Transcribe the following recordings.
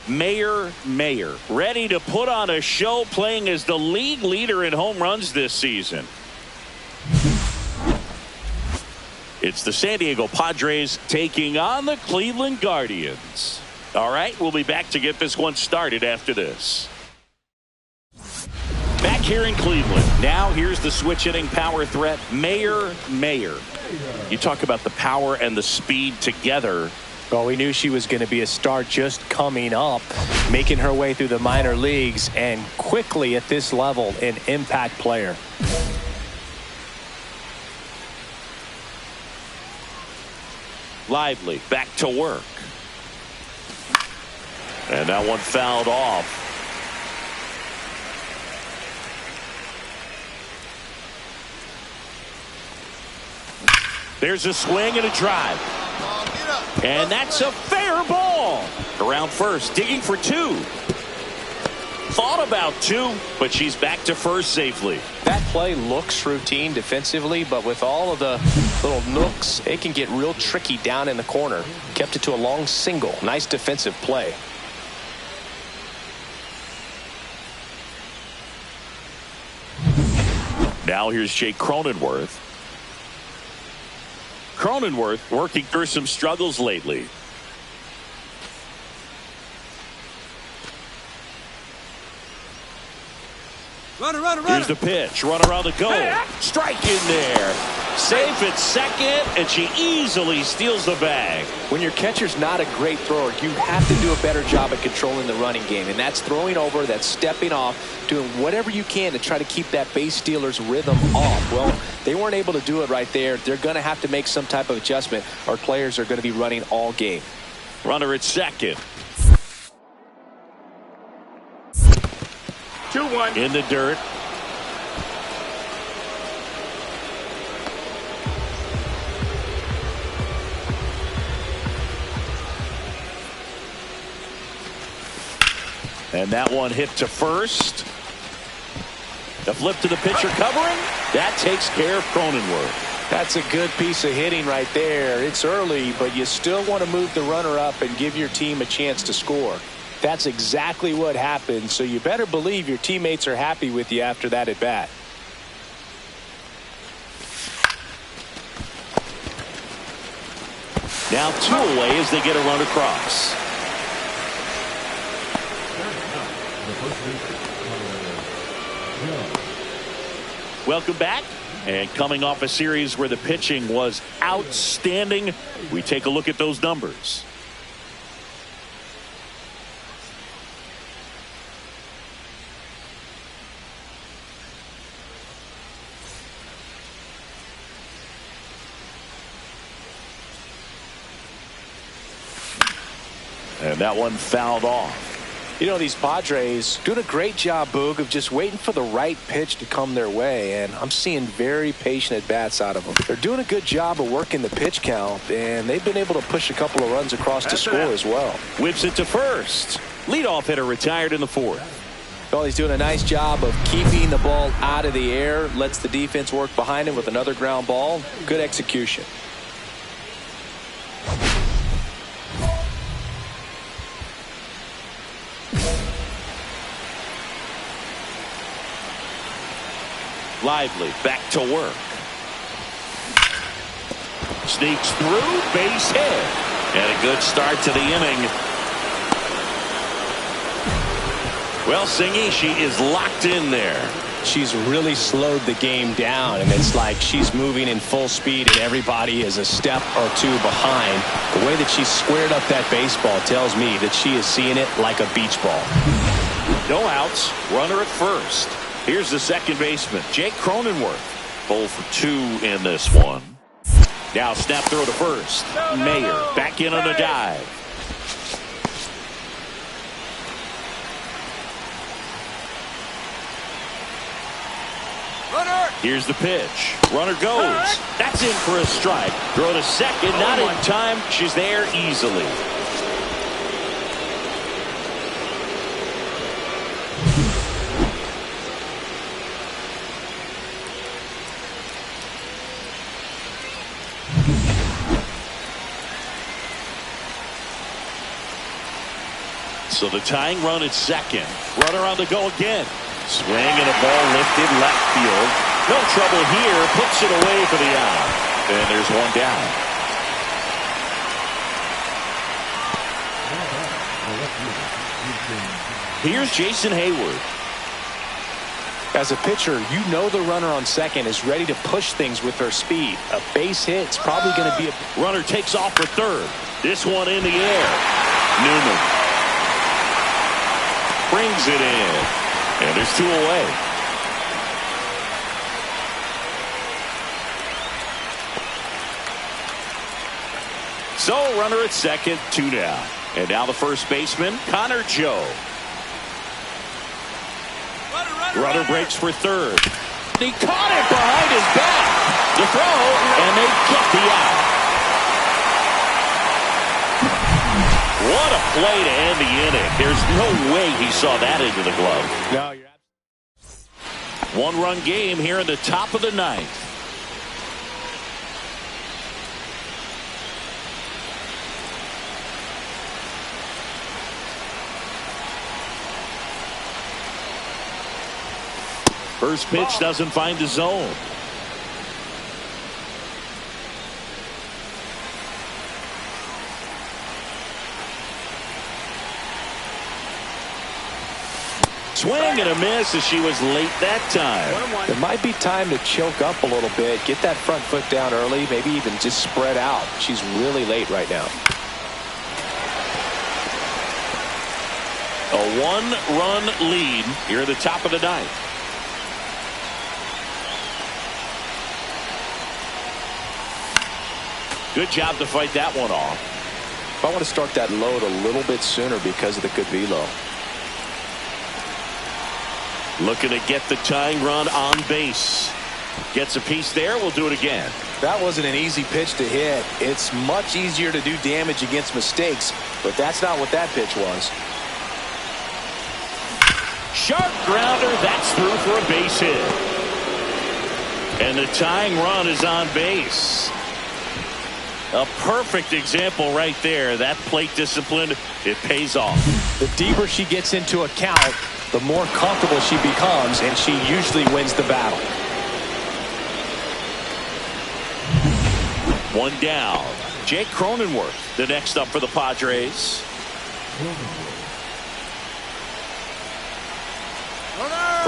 Mayor, ready to put on a show, playing as the league leader in home runs this season. It's the San Diego Padres taking on the Cleveland Guardians. All right, we'll be back to get this one started after this. Back here in Cleveland. Now here's the switch hitting power threat, Mayor. You talk about the power and the speed together. Well, we knew she was going to be a star just coming up, making her way through the minor leagues, and quickly at this level, an impact player. Lively back to work. And that one fouled off. There's a swing and a drive. And that's a fair ball. Around first, digging for two. Thought about two, but she's back to first safely. That play looks routine defensively, but with all of the little nooks, it can get real tricky down in the corner. Kept it to a long single. Nice defensive play. Now here's Jake Cronenworth. Cronenworth working through some struggles lately. Runner. Here's the pitch. Runner on the go. Strike in there. Safe at second, and she easily steals the bag. When your catcher's not a great thrower, you have to do a better job at controlling the running game. And that's throwing over, that's stepping off, doing whatever you can to try to keep that base stealer's rhythm off. Well, they weren't able to do it right there. They're going to have to make some type of adjustment, or players are going to be running all game. Runner at second. 2-1. In the dirt. And that one hit to first. The flip to the pitcher covering. That takes care of Cronenworth. That's a good piece of hitting right there. It's early, but you still want to move the runner up and give your team a chance to score. That's exactly what happened, so you better believe your teammates are happy with you after that at bat. Now 2 away as they get a run across. Welcome back. And coming off a series where the pitching was outstanding, we take a look at those numbers. And that one fouled off. You know, these Padres doing a great job, Boog, of just waiting for the right pitch to come their way, and I'm seeing very patient at-bats out of them. They're doing a good job of working the pitch count, and they've been able to push a couple of runs across to score as well. Whips it to first. Leadoff hitter retired in the 4th. Well, he's doing a nice job of keeping the ball out of the air, lets the defense work behind him with another ground ball. Good execution. Lively back to work. Sneaks through, base hit. And a good start to the inning. Well, Singy, she is locked in there. She's really slowed the game down, and it's like she's moving in full speed and everybody is a step or two behind. The way that she's squared up that baseball tells me that she is seeing it like a beach ball. No outs, runner at first. Here's the second baseman, Jake Cronenworth. 0 for 2 in this one. Now snap throw to first. Mayer back in on the dive. Runner. Here's the pitch. Runner goes. That's in for a strike. Throw to second, not in time. She's there easily. So the tying run at second. Runner on the go again. Swing and a ball lifted left field. No trouble here. Puts it away for the out. And there's one down. Here's Jason Hayward. As a pitcher, you know the runner on second is ready to push things with her speed. A base hit's probably going to be a... Runner takes off for third. This one in the air. Newman brings it in. And there's two away. So runner at second, two down. And now the first baseman, Connor Joe. Runner breaks for third. He caught it behind his back. The throw, and they get the out. What a play to end the inning. There's no way he saw that into the glove. No, you're... One-run game here in the top of the ninth. First pitch doesn't find the zone. Swing and a miss as she was late that time. There might be time to choke up a little bit, get that front foot down early, maybe even just spread out. She's really late right now. A one-run lead here at the top of the ninth. Good job to fight that one off. I want to start that load a little bit sooner because of the good velo. Looking to get the tying run on base. Gets a piece there. We'll do it again. That wasn't an easy pitch to hit. It's much easier to do damage against mistakes, but that's not what that pitch was. Sharp grounder. That's through for a base hit. And the tying run is on base. A perfect example right there. That plate discipline, it pays off. The deeper she gets into a count, the more comfortable she becomes, and she usually wins the battle. One down. Jake Cronenworth, the next up for the Padres.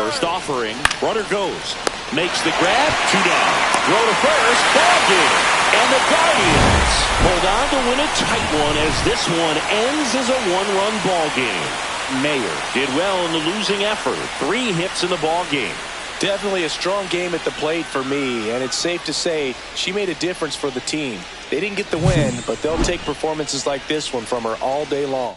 First offering. Runner goes. Makes the grab. Two down. Throw to first. Ball game. And the Guardians hold on to win a tight one as this one ends as a one-run ball game. Mayer did well in the losing effort. 3 hits in the ball game. Definitely a strong game at the plate for me, and it's safe to say she made a difference for the team. They didn't get the win, but they'll take performances like this one from her all day long.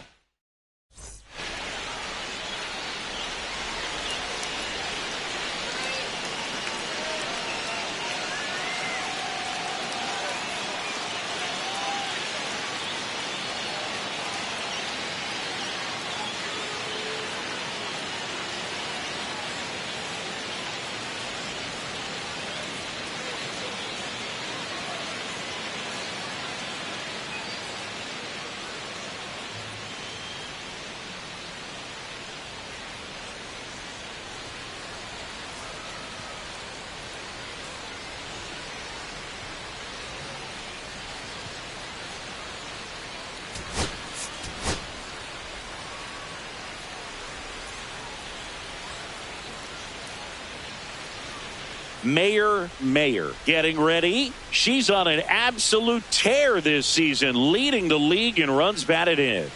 Mayer getting ready. She's on an absolute tear this season, leading the league in runs batted in.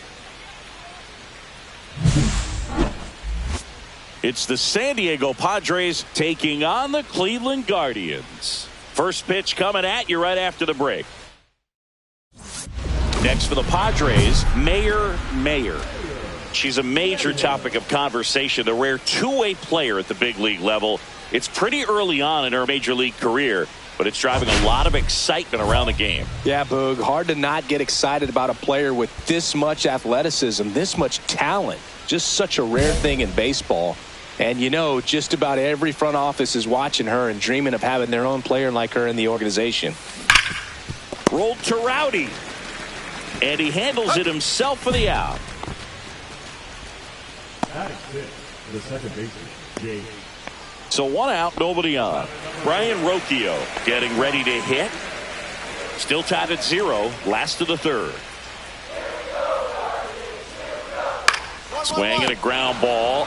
It's the San Diego Padres taking on the Cleveland Guardians. First pitch coming at you right after the break. Next for the Padres, Mayer. She's a major topic of conversation, the rare two-way player at the big league level. It's pretty early on in her major league career, but it's driving a lot of excitement around the game. Yeah, Boog, hard to not get excited about a player with this much athleticism, this much talent. Just such a rare thing in baseball. And you know, just about every front office is watching her and dreaming of having their own player like her in the organization. Rolled to Rowdy. And he handles it himself for the out. The second baseman, Jay. So 1 out, nobody on. Brian Rocchio getting ready to hit. Still tied at 0, last of the third. Swing and a ground ball.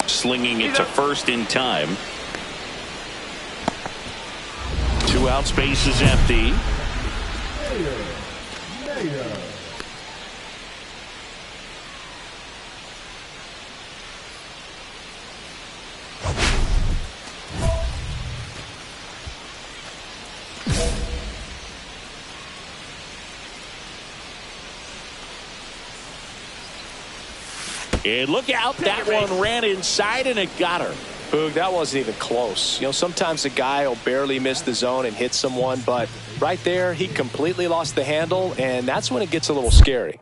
Slinging it to first in time. 2 outs, base is empty. And look out, that one ran inside and it got her. Boog, that wasn't even close. You know, sometimes a guy will barely miss the zone and hit someone, but right there, he completely lost the handle, and that's when it gets a little scary.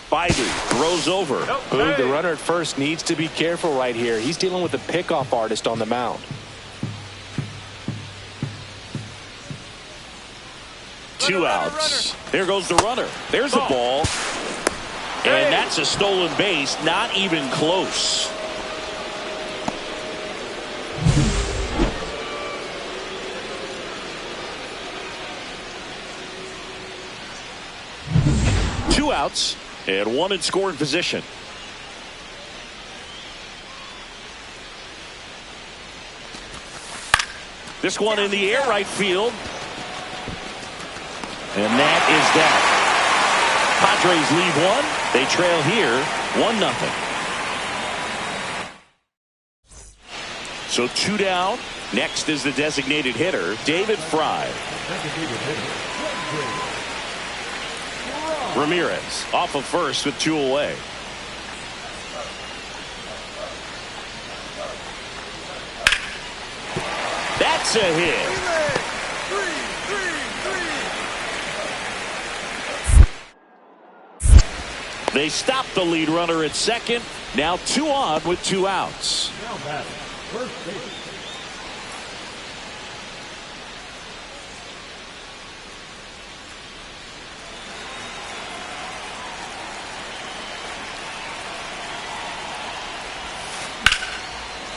Baidu throws over. Boog, the runner at first needs to be careful right here. He's dealing with a pickoff artist on the mound. Two outs. There goes the runner. There's a ball. And that's a stolen base, not even close. Two outs and one in scoring position. This one in the air, right field. And that is that. Padres lead one. They trail here 1-0. So 2 down. Next is the designated hitter, David Fry. Ramirez off of first with 2 away. That's a hit. They stop the lead runner at second. Now 2 on with 2 outs.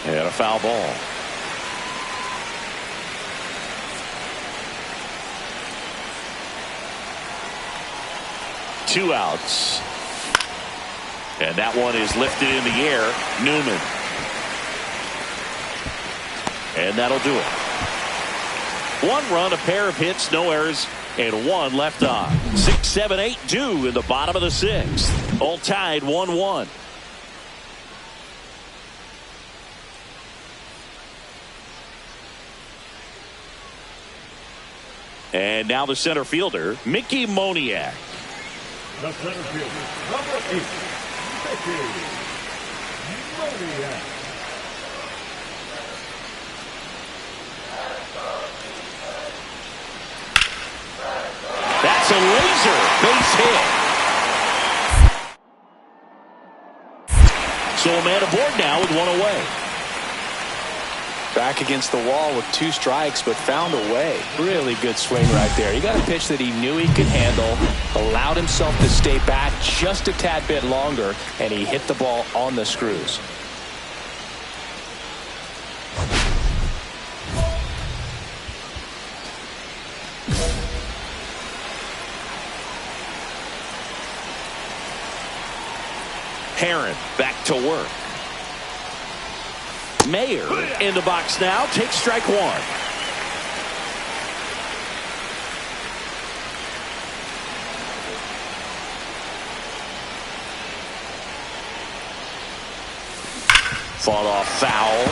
And a foul ball. Two outs. And that one is lifted in the air. Newman. And that'll do it. 1 run, a pair of hits, no errors, and 1 left on. 6, 7, 8 due in the bottom of the 6th. All tied 1-1. And now the center fielder, Mickey Moniak. The center fielder, number 8. That's a laser base hit. So a man aboard now with 1 away. Back against the wall with 2 strikes, but found a way. Really good swing right there. He got a pitch that he knew he could handle, allowed himself to stay back just a tad bit longer, and he hit the ball on the screws. Herron back to work. Mayer in the box now, takes strike 1. Fought off foul.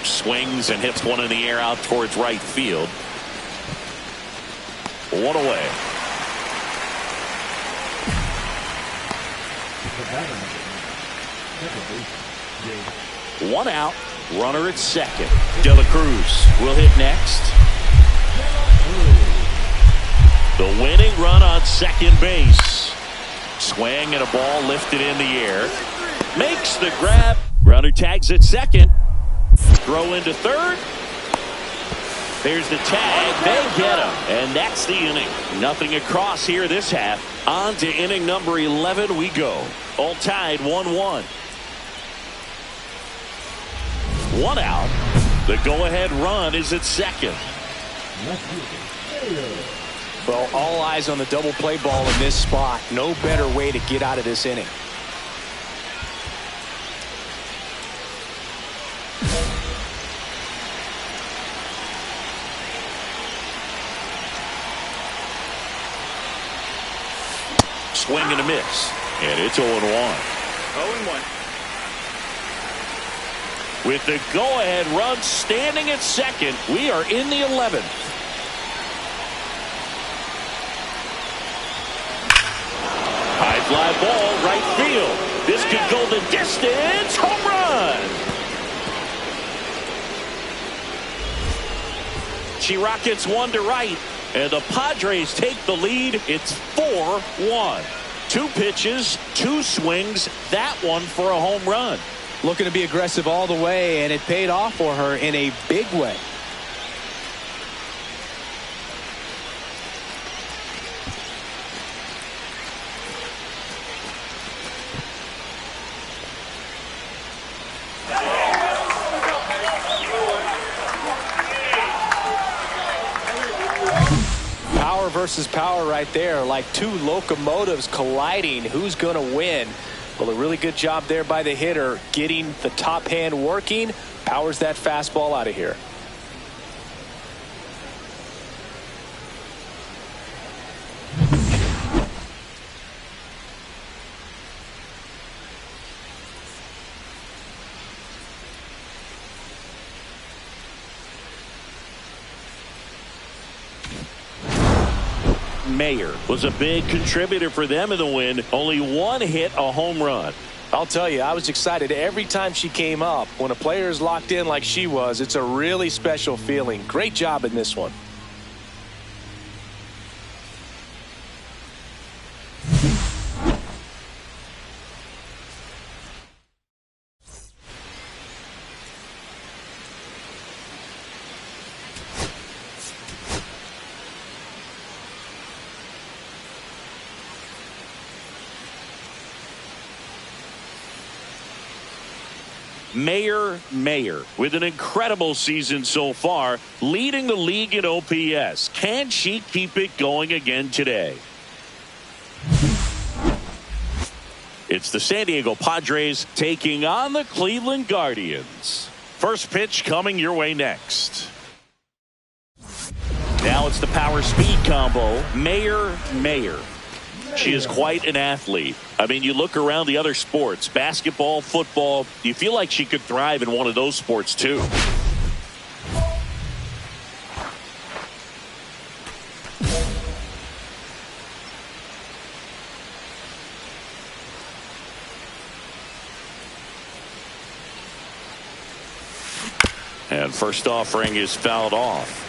Swings and hits one in the air out towards right field. 1 away. One out. Runner at second. De La Cruz will hit next. The winning run on second base. Swing and a ball lifted in the air. Makes the grab. Runner tags at second. Throw into third. There's the tag. They get him. And that's the inning. Nothing across here this half. On to inning number 11 we go. All tied 1-1. One out. The go-ahead run is at second. Well, all eyes on the double play ball in this spot. No better way to get out of this inning. Swing and a miss. And it's 0-1. 0-1. With the go-ahead run standing at second, we are in the 11th. High fly ball, right field. This could go the distance. Home run. She rockets one to right, and the Padres take the lead. It's 4-1. 2 pitches, 2 swings, that one for a home run. Looking to be aggressive all the way, and it paid off for her in a big way. Power versus power right there, like 2 locomotives colliding. Who's going to win? Well, a really good job there by the hitter, getting the top hand working, powers that fastball out of here. Mayer was a big contributor for them in the win. Only 1 hit, a home run. I'll tell you, I was excited every time she came up. When a player is locked in like she was, it's a really special feeling. Great job in this one. Mayer with an incredible season so far, leading the league in OPS. Can she keep it going again today? It's the San Diego Padres taking on the Cleveland Guardians. First pitch coming your way next. Now it's the power speed combo. Mayer. She is quite an athlete. I mean, you look around the other sports, basketball, football, you feel like she could thrive in one of those sports too. And first offering is fouled off.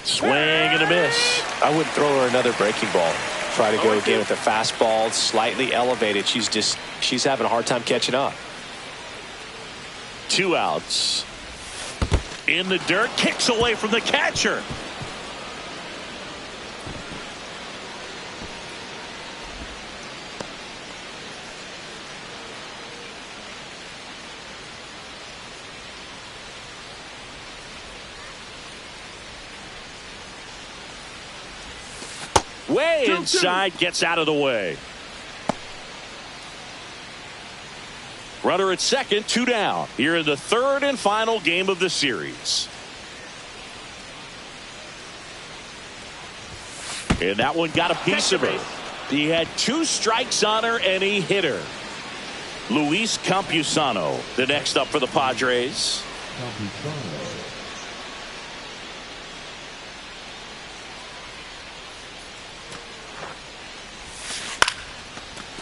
Swing and a miss. I wouldn't throw her another breaking ball. Try to go again with the fastball slightly elevated. She's having a hard time catching up. 2 outs. In the dirt, kicks away from the catcher. Way inside, gets out of the way. Runner at second, 2 down. Here in the 3rd and final game of the series. And that one got a piece of her. He had 2 strikes on her and he hit her. Luis Campusano, the next up for the Padres.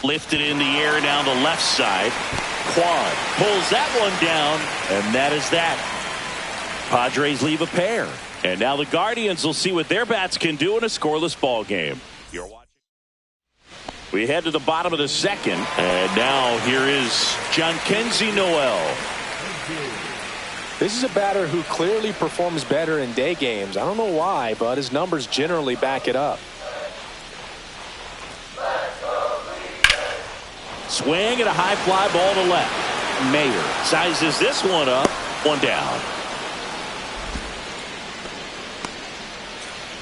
Lifted in the air down the left side. Quan pulls that one down, and that is that. Padres leave a pair. And now the Guardians will see what their bats can do in a scoreless ball game. You're watching. We head to the bottom of the second, and now here is Jhonkensy Noel. This is a batter who clearly performs better in day games. I don't know why, but his numbers generally back it up. Swing and a high fly ball to left. Mayer sizes this one up. One down.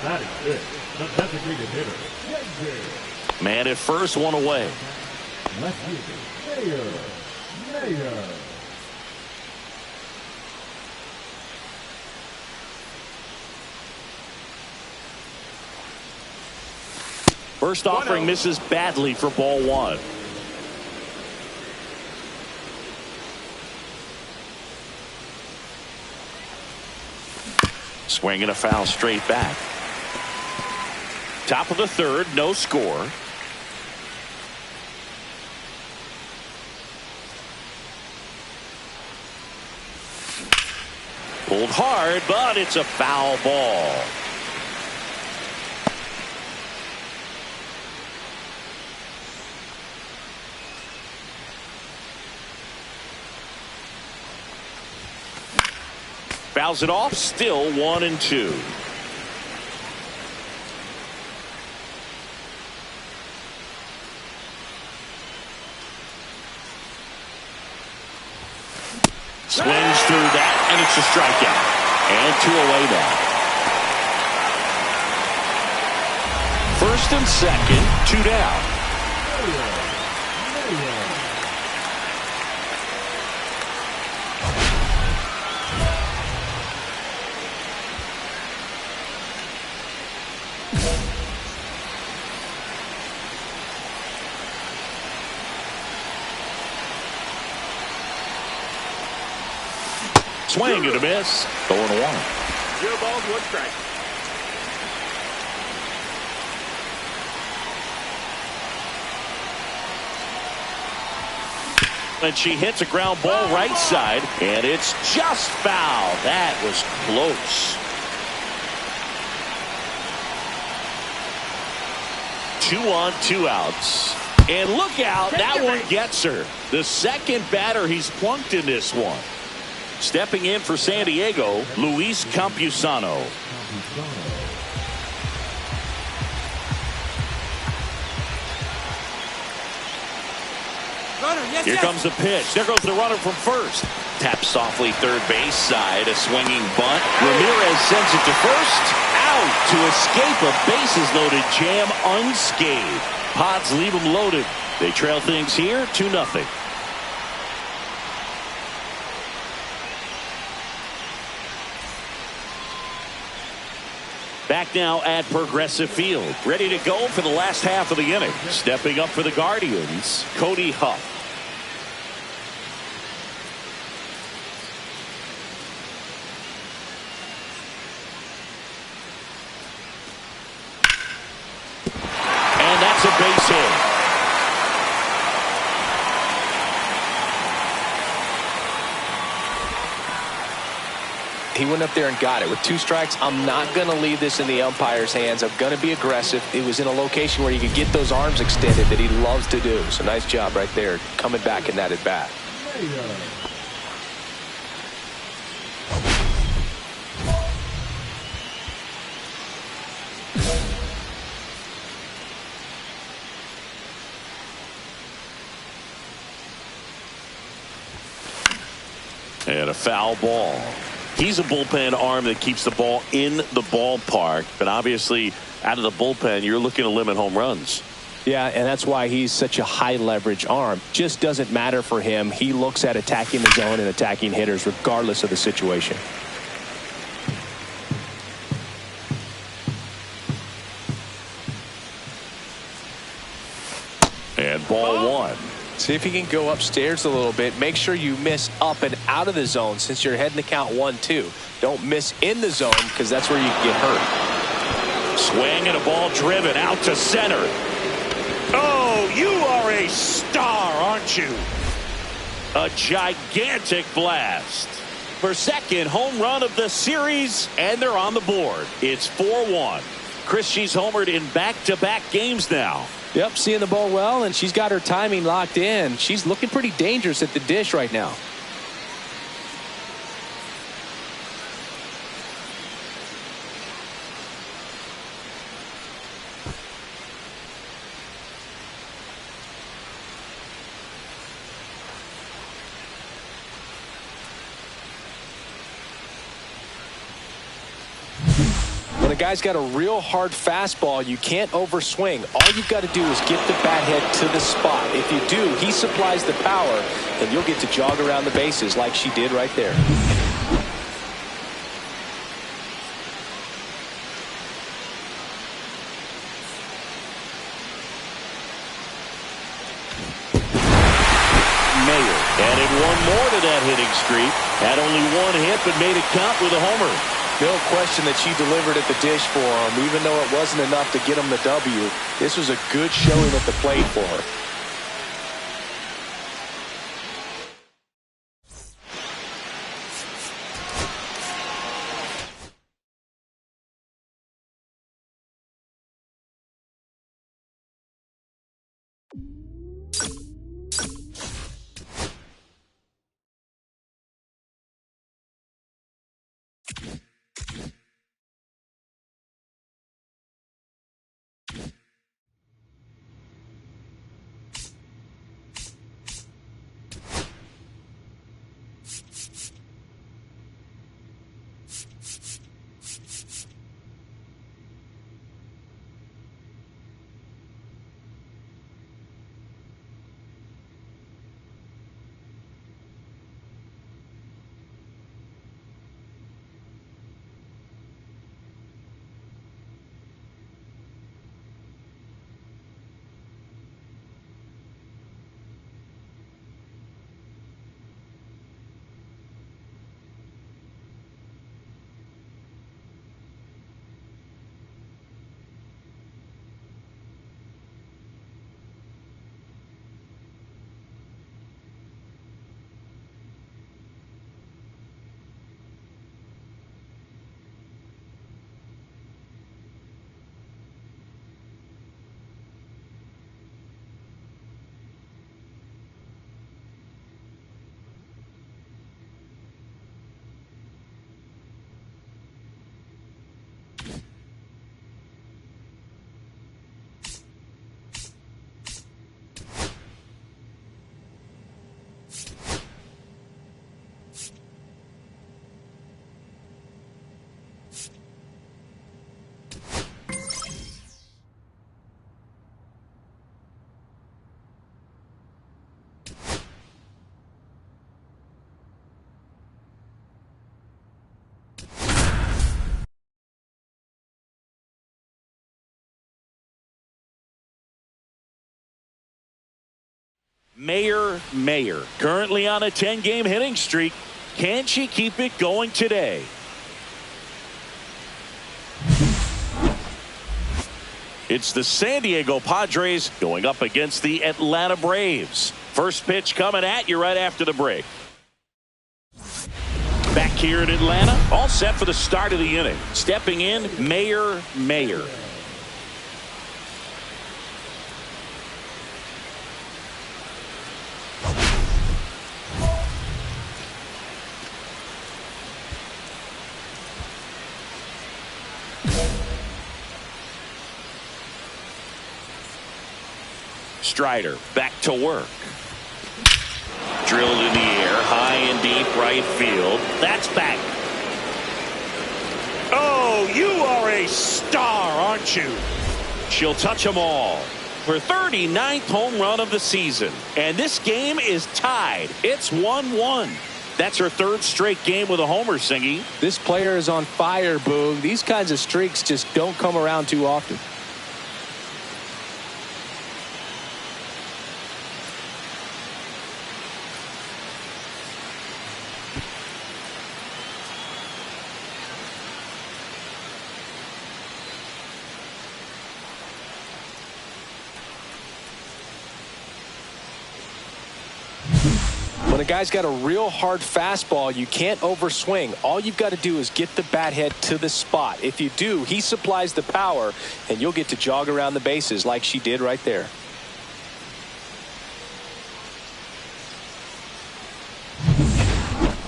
That is good. The designated hitter. Man at first, one away. Left fielder, Mayer. First offering misses badly for ball one. Swing and a foul straight back. Top of the third, no score. Pulled hard, but it's a foul ball. Fouls it off, still 1-2. Swings through that, and it's a strikeout. And 2 away now. First and second, 2 down. Swing and a miss. 0-1. 0 balls, 1 strike. And she hits a ground ball right side, and it's just foul. That was close. 2 on, 2 outs. And look out, that one gets her. The second batter he's plunked in this one. Stepping in for San Diego, Luis Campusano. Here comes the pitch. There goes the runner from first. Taps softly third base side. A swinging bunt. Ramirez sends it to first. Out to escape a bases-loaded jam unscathed. Pods leave them loaded. They trail things here 2-0. Back now at Progressive Field. Ready to go for the last half of the inning. Stepping up for the Guardians, Cody Huff. And that's a base hit. He went up there and got it. With 2 strikes, I'm not going to leave this in the umpire's hands. I'm going to be aggressive. It was in a location where you could get those arms extended that he loves to do. So nice job right there, coming back in that at bat. And a foul ball. He's a bullpen arm that keeps the ball in the ballpark, but obviously out of the bullpen you're looking to limit home runs. Yeah, and that's why he's such a high leverage arm. Just doesn't matter for him. He looks at attacking the zone and attacking hitters regardless of the situation. And ball 1. See if you can go upstairs a little bit. Make sure you miss up and out of the zone since you're heading to count 1-2. Don't miss in the zone because that's where you can get hurt. Swing and a ball driven out to center. Oh, you are a star, aren't you? A gigantic blast. For second home run of the series, and they're on the board. It's 4-1. Christie's homered in back-to-back games now. Yep, seeing the ball well, and she's got her timing locked in. She's looking pretty dangerous at the dish right now. When a guy's got a real hard fastball, you can't overswing. All you've got to do is get the bat head to the spot. If you do, he supplies the power, and you'll get to jog around the bases like she did right there. Mayer added one more to that hitting streak. Had only one hit, but made it count with a homer. No question that she delivered at the dish for him. Even though it wasn't enough to get him the W, this was a good showing at the plate for her. Mayer, currently on a 10-game hitting streak. Can she keep it going today? It's the San Diego Padres going up against the Atlanta Braves. First pitch coming at you right after the break. Back here in Atlanta, all set for the start of the inning. Stepping in, Mayer. Strider back to work. Drilled in the air, high and deep right field. That's back. Oh, you are a star, aren't you? She'll touch them all. Her 39th home run of the season. And this game is tied. It's 1-1. That's her third straight game with a homer, Singy. This player is on fire, Boog. These kinds of streaks just don't come around too often. When a guy's got a real hard fastball, you can't overswing. All you've got to do is get the bat head to the spot. If you do, he supplies the power, and you'll get to jog around the bases like she did right there.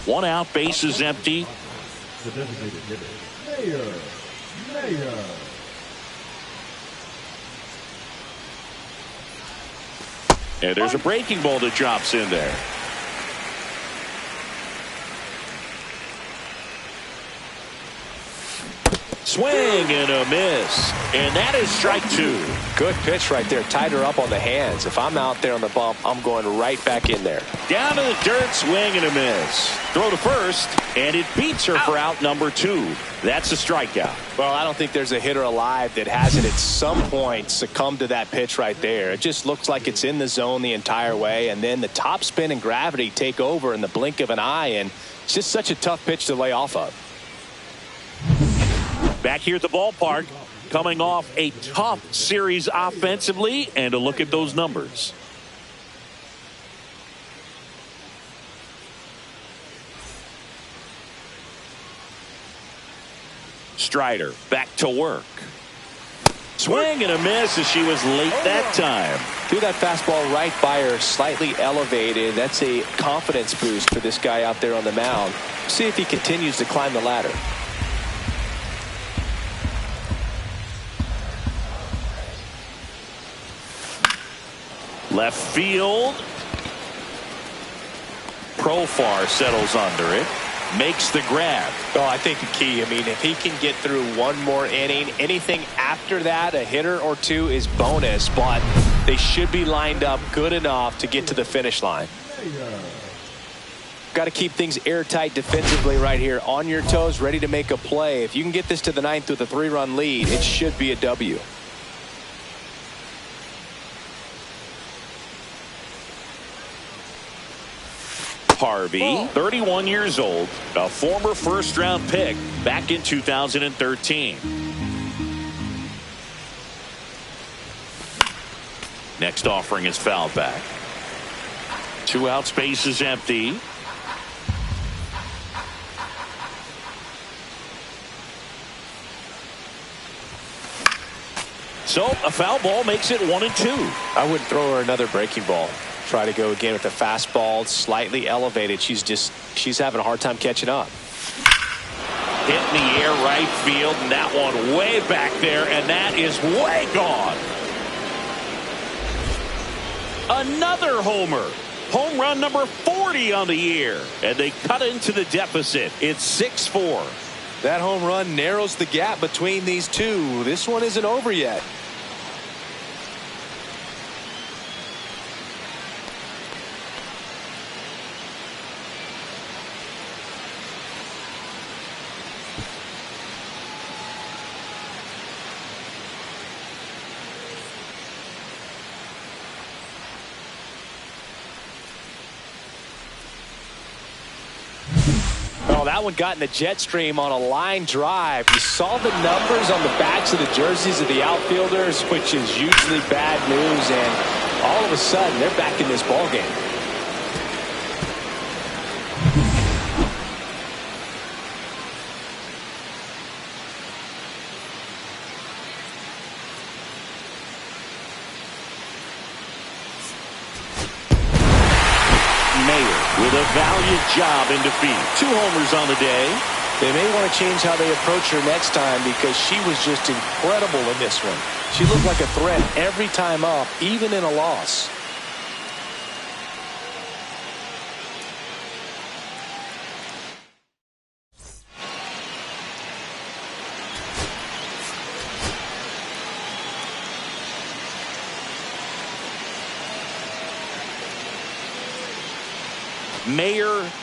One out, base is empty. The designated hitter, Mayer. And there's a breaking ball that drops in there. Swing and a miss. And that is strike two. Good pitch right there. Tied her up on the hands. If I'm out there on the bump, I'm going right back in there. Down to the dirt, swing and a miss. Throw to first, and it beats her for out number 2. That's a strikeout. Well, I don't think there's a hitter alive that hasn't at some point succumbed to that pitch right there. It just looks like it's in the zone the entire way, and then the top spin and gravity take over in the blink of an eye, and it's just such a tough pitch to lay off of. Back here at the ballpark, coming off a tough series offensively, and a look at those numbers. Strider back to work. Swing and a miss as she was late that time. Threw that fastball right by her, slightly elevated. That's a confidence boost for this guy out there on the mound. See if he continues to climb the ladder. Left field. Profar settles under it. Makes the grab. Oh, I think the key, I mean, if he can get through one more inning, anything after that, a hitter or two is bonus, but they should be lined up good enough to get to the finish line. Got to keep things airtight defensively right here, on your toes, ready to make a play. If you can get this to the 9th with a 3-run lead, it should be a W. Harvey, 31 years old, a former first-round pick back in 2013. Next offering is fouled back. 2 out, space is empty. So a foul ball makes it 1-2. I wouldn't throw her another breaking ball. Try to go again with the fastball, slightly elevated. She's having a hard time catching up. Hit in the air right field, and that one way back there, and that is way gone. Another homer. Home run number 40 on the year, and they cut into the deficit. It's 6-4. That home run narrows the gap between these two. This one isn't over yet. Oh, that one got in the jet stream on a line drive. You saw the numbers on the backs of the jerseys of the outfielders, which is usually bad news, and all of a sudden they're back in this ball game. With a valiant job in defeat. 2 homers on the day. They may want to change how they approach her next time because she was just incredible in this one. She looked like a threat every time up, even in a loss.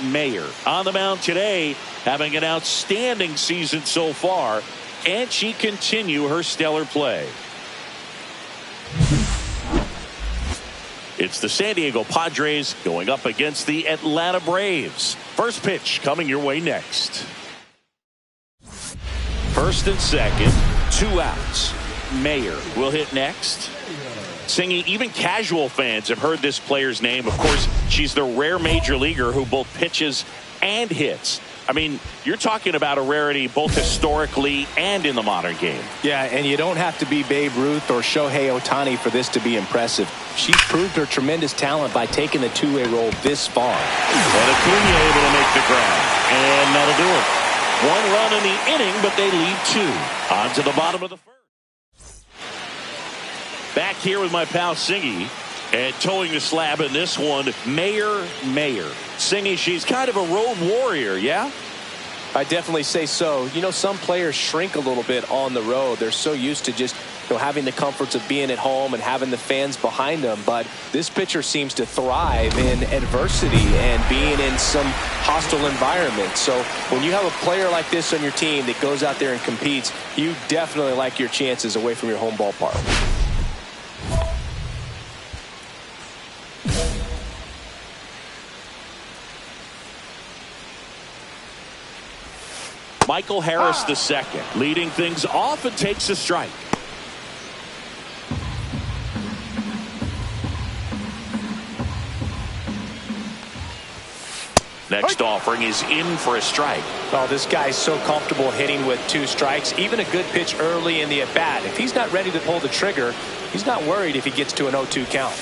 Mayer on the mound today, having an outstanding season so far. Can she continue her stellar play? It's the San Diego Padres going up against the Atlanta Braves. First pitch coming your way next. First and second, 2 outs. Mayer will hit next. Singy, even casual fans have heard this player's name. Of course, she's the rare major leaguer who both pitches and hits. I mean, you're talking about a rarity both historically and in the modern game. Yeah, and you don't have to be Babe Ruth or Shohei Ohtani for this to be impressive. She's proved her tremendous talent by taking the two-way role this far. And Acuna able to make the grab. And that'll do it. 1 run in the inning, but they lead 2. On to the bottom of the first. Back here with my pal Singy. And towing the slab in this one, Mayor. Singy, she's kind of a road warrior, yeah? I definitely say so. You know, some players shrink a little bit on the road. They're so used to just having the comforts of being at home and having the fans behind them. But this pitcher seems to thrive in adversity and being in some hostile environment. So when you have a player like this on your team that goes out there and competes, you definitely like your chances away from your home ballpark. Michael Harris II leading things off and takes a strike. Next offering is in for a strike. Oh, this guy's so comfortable hitting with 2 strikes. Even a good pitch early in the at-bat. If he's not ready to pull the trigger, he's not worried if he gets to an 0-2 count.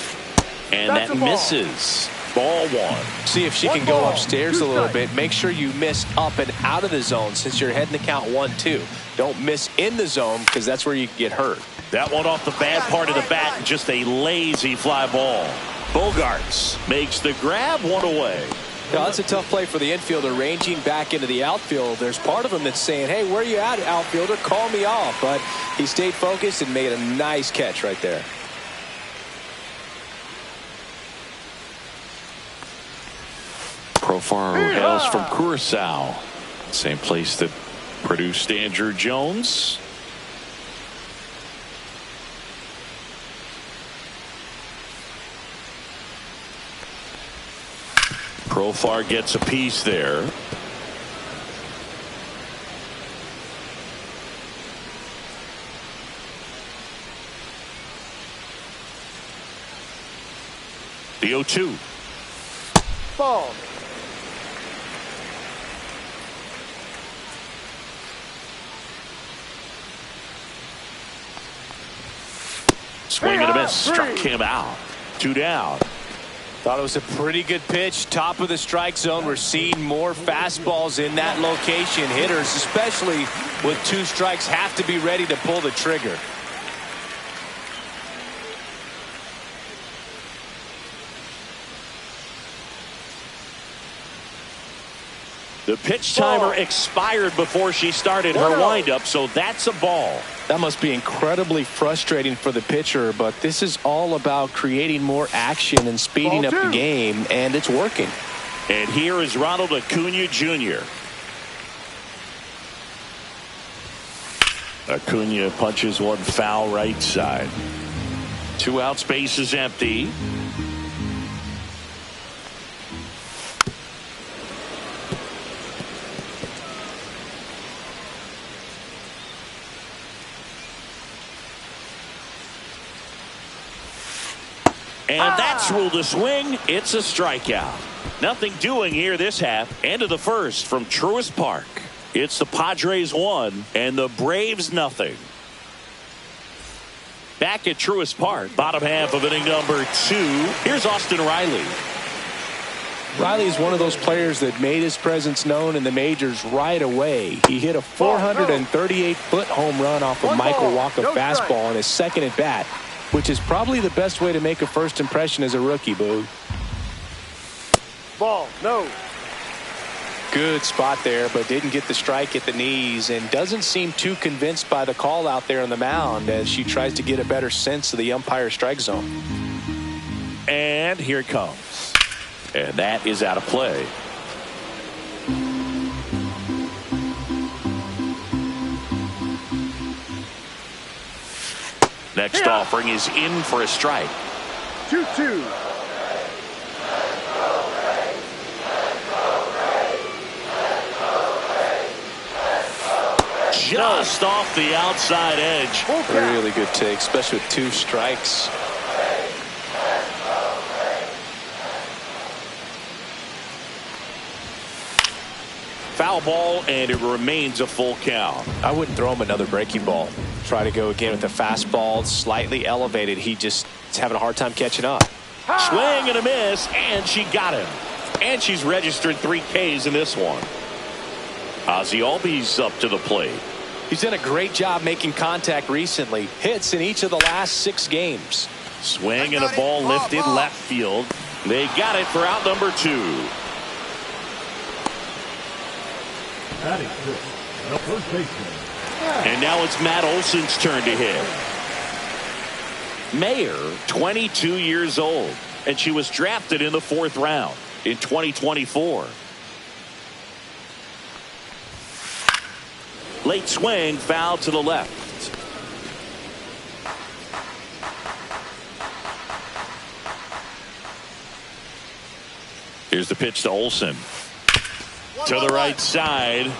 And that misses. Ball 1. See if she can go upstairs a little bit. Make sure you miss up and out of the zone since you're heading the count 1-2. Don't miss in the zone because that's where you get hurt. That one off the bad part of the bat and just a lazy fly ball. Bogarts makes the grab, 1 away. Now, that's a tough play for the infielder ranging back into the outfield. There's part of him that's saying, hey, where are you at, outfielder? Call me off. But he stayed focused and made a nice catch right there. Profar hails from Curacao. Same place that produced Andrew Jones. Profar gets a piece there. The 0-2. Ball. Swing and a miss. Struck him out. 2 down. Thought it was a pretty good pitch. Top of the strike zone. We're seeing more fastballs in that location. Hitters, especially with 2 strikes, have to be ready to pull the trigger. The pitch timer expired before she started her windup, so that's a ball. That must be incredibly frustrating for the pitcher, but this is all about creating more action and speeding up the game, and it's working. And here is Ronald Acuna Jr. Acuna punches one foul right side. 2 outs, base is empty. And that's ruled a swing. It's a strikeout. Nothing doing here this half. End of the first from Truist Park. It's the Padres 1 and the Braves nothing. Back at Truist Park, bottom half of inning number 2. Here's Austin Riley. Riley is one of those players that made his presence known in the majors right away. He hit a 438-foot home run off of Michael Walker fastball on his second at bat, which is probably the best way to make a first impression as a rookie, Boo. Ball, no. Good spot there, but didn't get the strike at the knees and doesn't seem too convinced by the call out there on the mound as she tries to get a better sense of the umpire strike zone. And here it comes. And that is out of play. Next offering is in for a strike. 2-2. Just off the outside edge. Really good take, especially with 2 strikes. Foul ball, and it remains a full count. I wouldn't throw him another breaking ball. Try to go again with the fastball, slightly elevated. He just is having a hard time catching up. Swing and a miss, and she got him. And she's registered 3 Ks in this one. Ozzie Albies up to the plate. He's done a great job making contact recently. Hits in each of the last 6 games. Swing and a ball lifted left field. They got it for out number 2. Batting first, the first baseman. And now it's Matt Olson's turn to hit. Mayer, 22 years old, and she was drafted in the 4th round in 2024. Late swing, foul to the left. Here's the pitch to Olson. To the right side.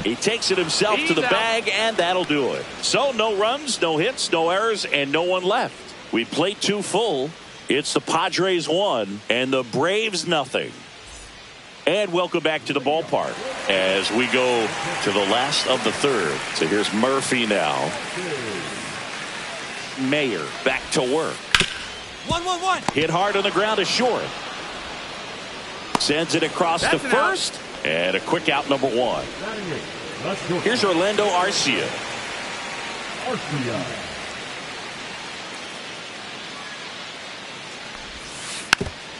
He takes it himself to the bag, and that'll do it. So no runs, no hits, no errors, and no one left. We played 2 full. It's the Padres 1 and the Braves nothing. And welcome back to the ballpark as we go to the last of the 3rd. So here's Murphy now. Mayer back to work. 1-1-1. Hit hard on the ground to short. Sends it across to first. And a quick out number 1. Here's Orlando Arcia.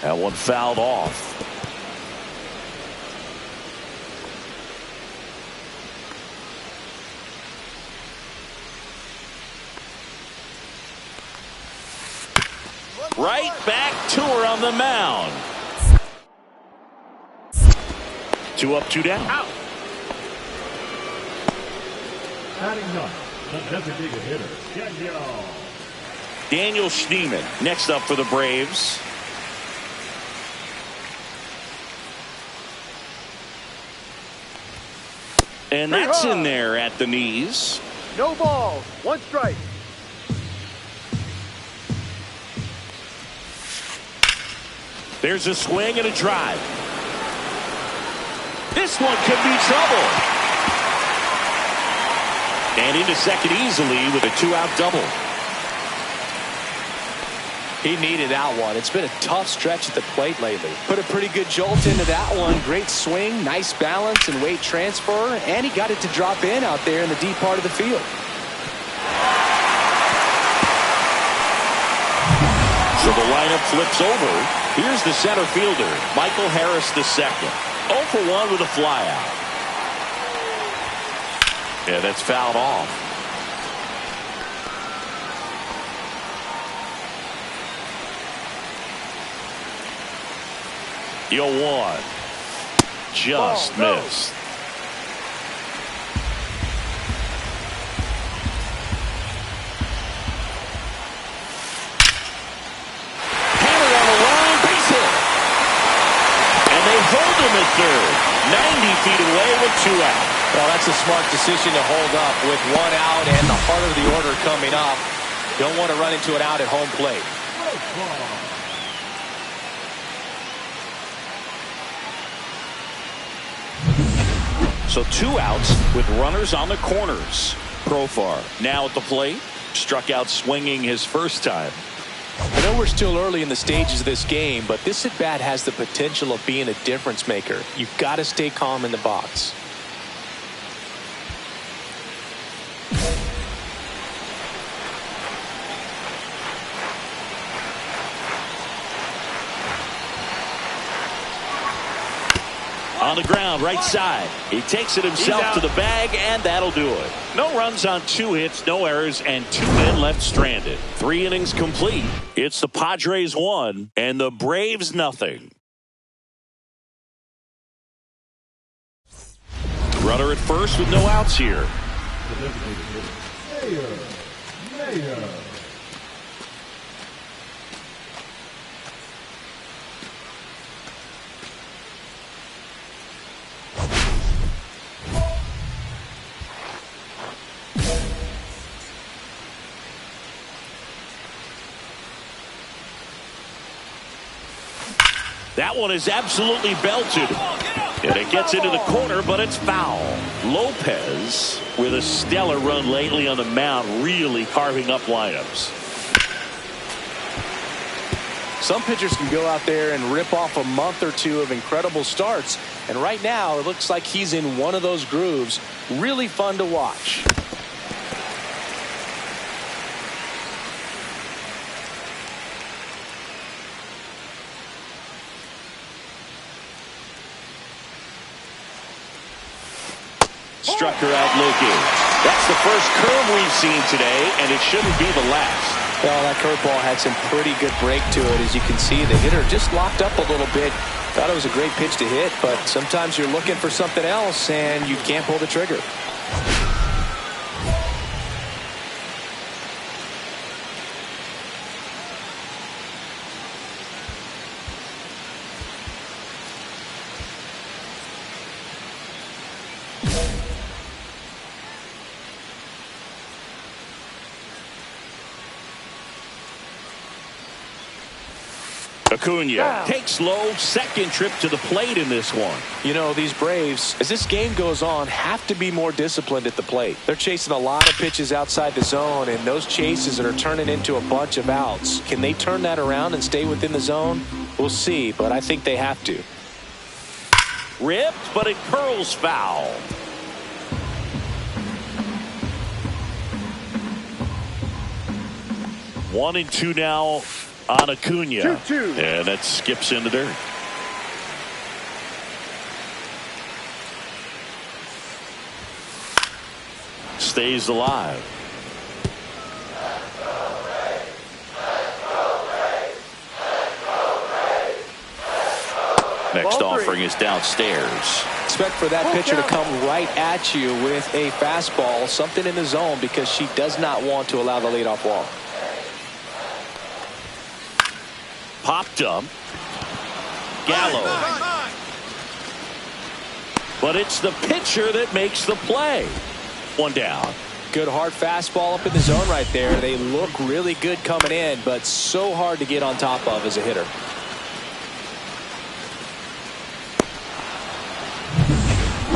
That one fouled off. Right back to her on the mound. 2 up, 2 down. Out. Batting 9, the designated hitter, Daniel Schneemann next up for the Braves. And that's in there at the knees. No ball. 1 strike. There's a swing and a drive. This one could be trouble. And into second easily with a 2-out double. He needed that one. It's been a tough stretch at the plate lately. Put a pretty good jolt into that one. Great swing, nice balance and weight transfer. And he got it to drop in out there in the deep part of the field. So the lineup flips over. Here's the center fielder, Michael Harris II. 0 for 1 with a flyout. Yeah, that's fouled off. The 0-1. Just missed. Hold him at third. 90 feet away with 2 out. Well, that's a smart decision to hold up with 1 out and the heart of the order coming up. Don't want to run into an out at home plate. So 2 outs with runners on the corners. Profar now at the plate. Struck out swinging his first time. I know we're still early in the stages of this game, but this at-bat has the potential of being a difference maker. You've got to stay calm in the box. On the ground, right side. He takes it himself to the bag, and that'll do it. No runs on 2 hits, no errors, and 2 men left stranded. 3 innings complete. It's the Padres 1 and the Braves nothing. Runner at first with no outs here. Mayer. That one is absolutely belted. And it gets into the corner, but it's foul. Lopez, with a stellar run lately on the mound, really carving up lineups. Some pitchers can go out there and rip off a month or two of incredible starts. And right now, it looks like he's in one of those grooves. Really fun to watch. Struck her out looking. That's the first curve we've seen today, and it shouldn't be the last. Well, that curveball had some pretty good break to it. As you can see, the hitter just locked up a little bit. Thought it was a great pitch to hit, but sometimes you're looking for something else, and you can't pull the trigger. Acuna takes low, second trip to the plate in this one. You know, these Braves, as this game goes on, have to be more disciplined at the plate. They're chasing a lot of pitches outside the zone, and those chases are turning into a bunch of outs. Can they turn that around and stay within the zone? We'll see, but I think they have to. Ripped, but it curls foul. One and two now on Acuna. 2-2. And that skips into dirt. Stays alive. Next offering is downstairs. Expect for that pitcher to come right at you with a fastball, something in the zone, because she does not want to allow the leadoff walk. Popped up. Gallo. But it's the pitcher that makes the play. One down. Good hard fastball up in the zone right there. They look really good coming in, but so hard to get on top of as a hitter.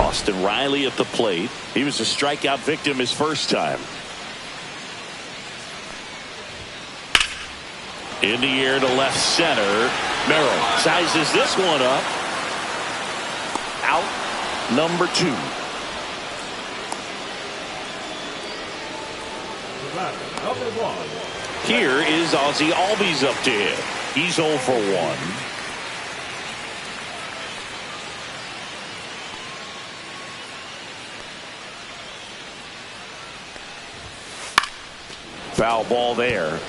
Austin Riley at the plate. He was a strikeout victim his first time. In the air to left center. Merrill sizes this one up. Out number 2. Number 1. Here is Ozzie Albies up to hit. He's 0 for 1. Foul ball there.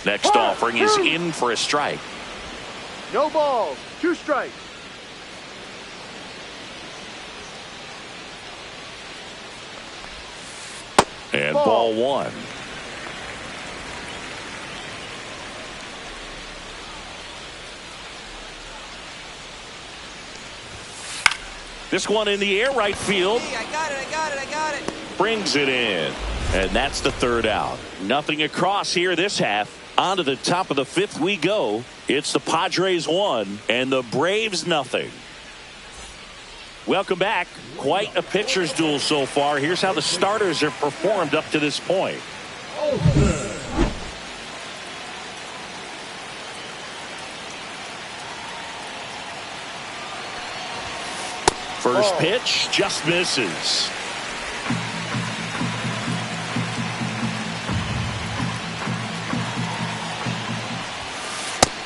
Next offering is in for a strike. No balls. 2 strikes. And ball 1. This one in the air right field. Hey, I got it. Brings it in. And that's the 3rd out. Nothing across here this half. On to the top of the 5th we go. It's the Padres 1 and the Braves nothing. Welcome back. Quite a pitcher's duel so far. Here's how the starters have performed up to this point. First pitch just misses.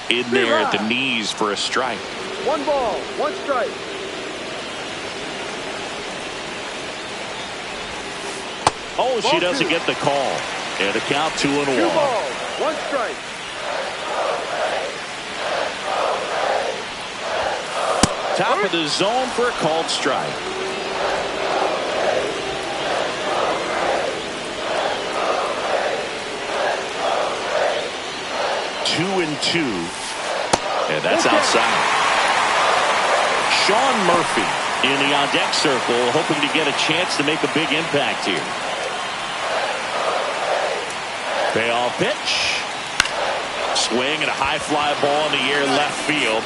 In there at the knees for a strike. 1 ball, 1 strike. Oh, she doesn't get the call. And a count 2-1. 2 balls, 1 strike. Top of the zone for a called strike. Two and 2. And that's outside. Sean Murphy in the on-deck circle, hoping to get a chance to make a big impact here. Payoff pitch. Swing and a high fly ball in the air left field.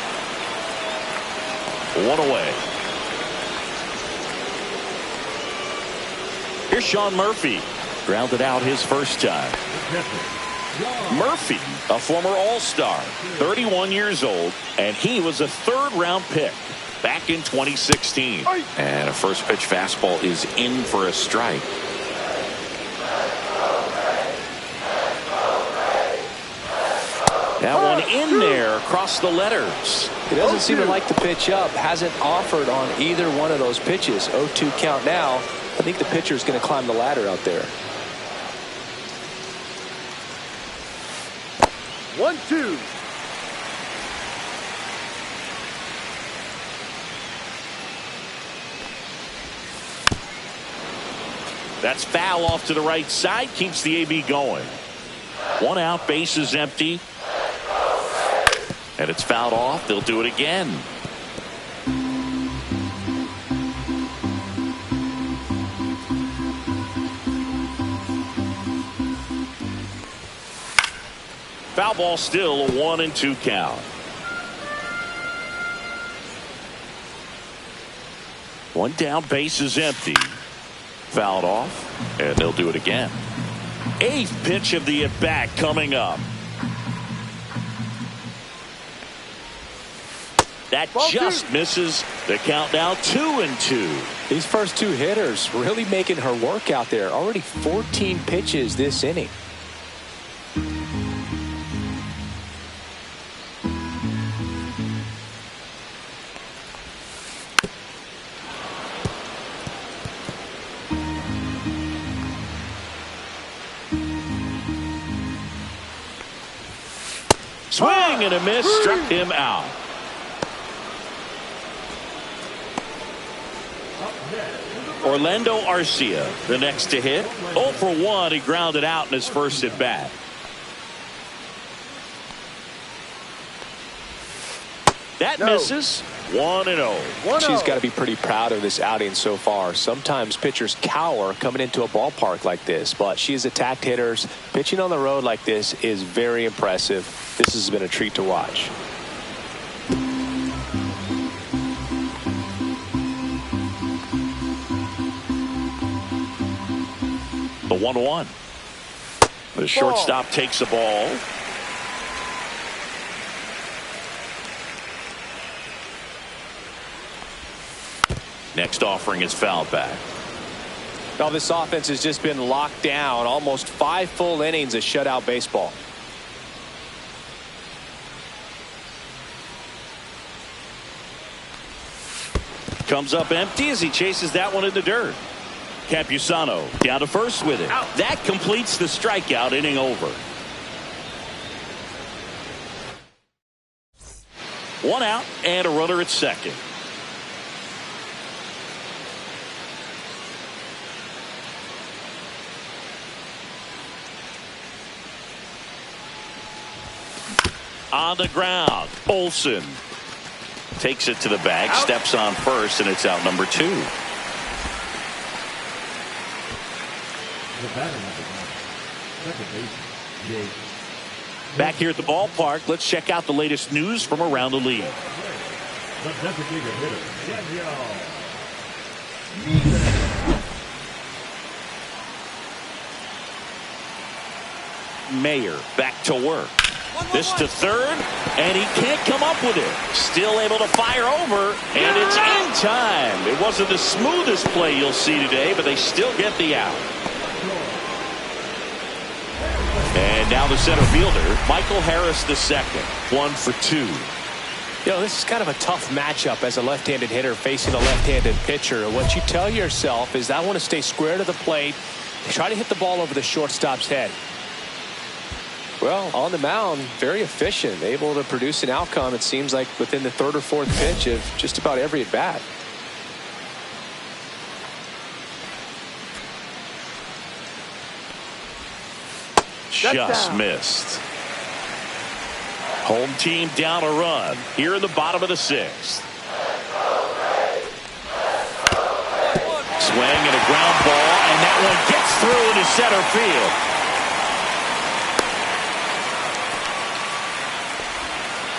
One away. Here's Sean Murphy. Grounded out his first time. Murphy, a former All-Star, 31 years old, and he was a third-round pick back in 2016. And a first pitch fastball is in for a strike. That one in there across the letters. He doesn't seem to like the pitch up. Hasn't offered on either one of those pitches. 0-2 count now. I think the pitcher is going to climb the ladder out there. 1-2. That's foul off to the right side. Keeps the AB going. One out, base is empty. And it's fouled off. They'll do it again. Foul ball, still a 1-2 count. One down, base is empty. Fouled off, and they'll do it again. Eighth pitch of the at-bat coming up. That just misses. The count now 2-2. These first two hitters really making her work out there. Already 14 pitches this inning. Swing and a miss, struck him out. Orlando Arcia, the next to hit. 0 for 1, he grounded out in his first at bat. That misses. 1-0. She's got to be pretty proud of this outing so far. Sometimes pitchers cower coming into a ballpark like this, but she has attacked hitters. Pitching on the road like this is very impressive. This has been a treat to watch. The 1-1. The shortstop takes the ball. Next offering is fouled back. Now this offense has just been locked down. Almost 5 full innings of shutout baseball. Comes up empty as he chases that one in the dirt. Campusano down to first with it. That completes the strikeout. Inning over. One out and a runner at second. On the ground, Olsen takes it to the bag, steps on first, and it's out number 2. The batter number 1, second base, Jake. Back here at the ballpark, let's check out the latest news from around the league. The designated hitter, Mayer back to work. This to third, and he can't come up with it. Still able to fire over, and it's in time. It wasn't the smoothest play you'll see today, but they still get the out. And now the center fielder, Michael Harris II, 1 for 2. You know, this is kind of a tough matchup as a left-handed hitter facing a left-handed pitcher. And what you tell yourself is I want to stay square to the plate, try to hit the ball over the shortstop's head. Well, on the mound, very efficient, able to produce an outcome, it seems like, within the third or fourth pitch of just about every at-bat. Just missed. Home team down a run here in the bottom of the 6th. Swing and a ground ball, and that one gets through into center field.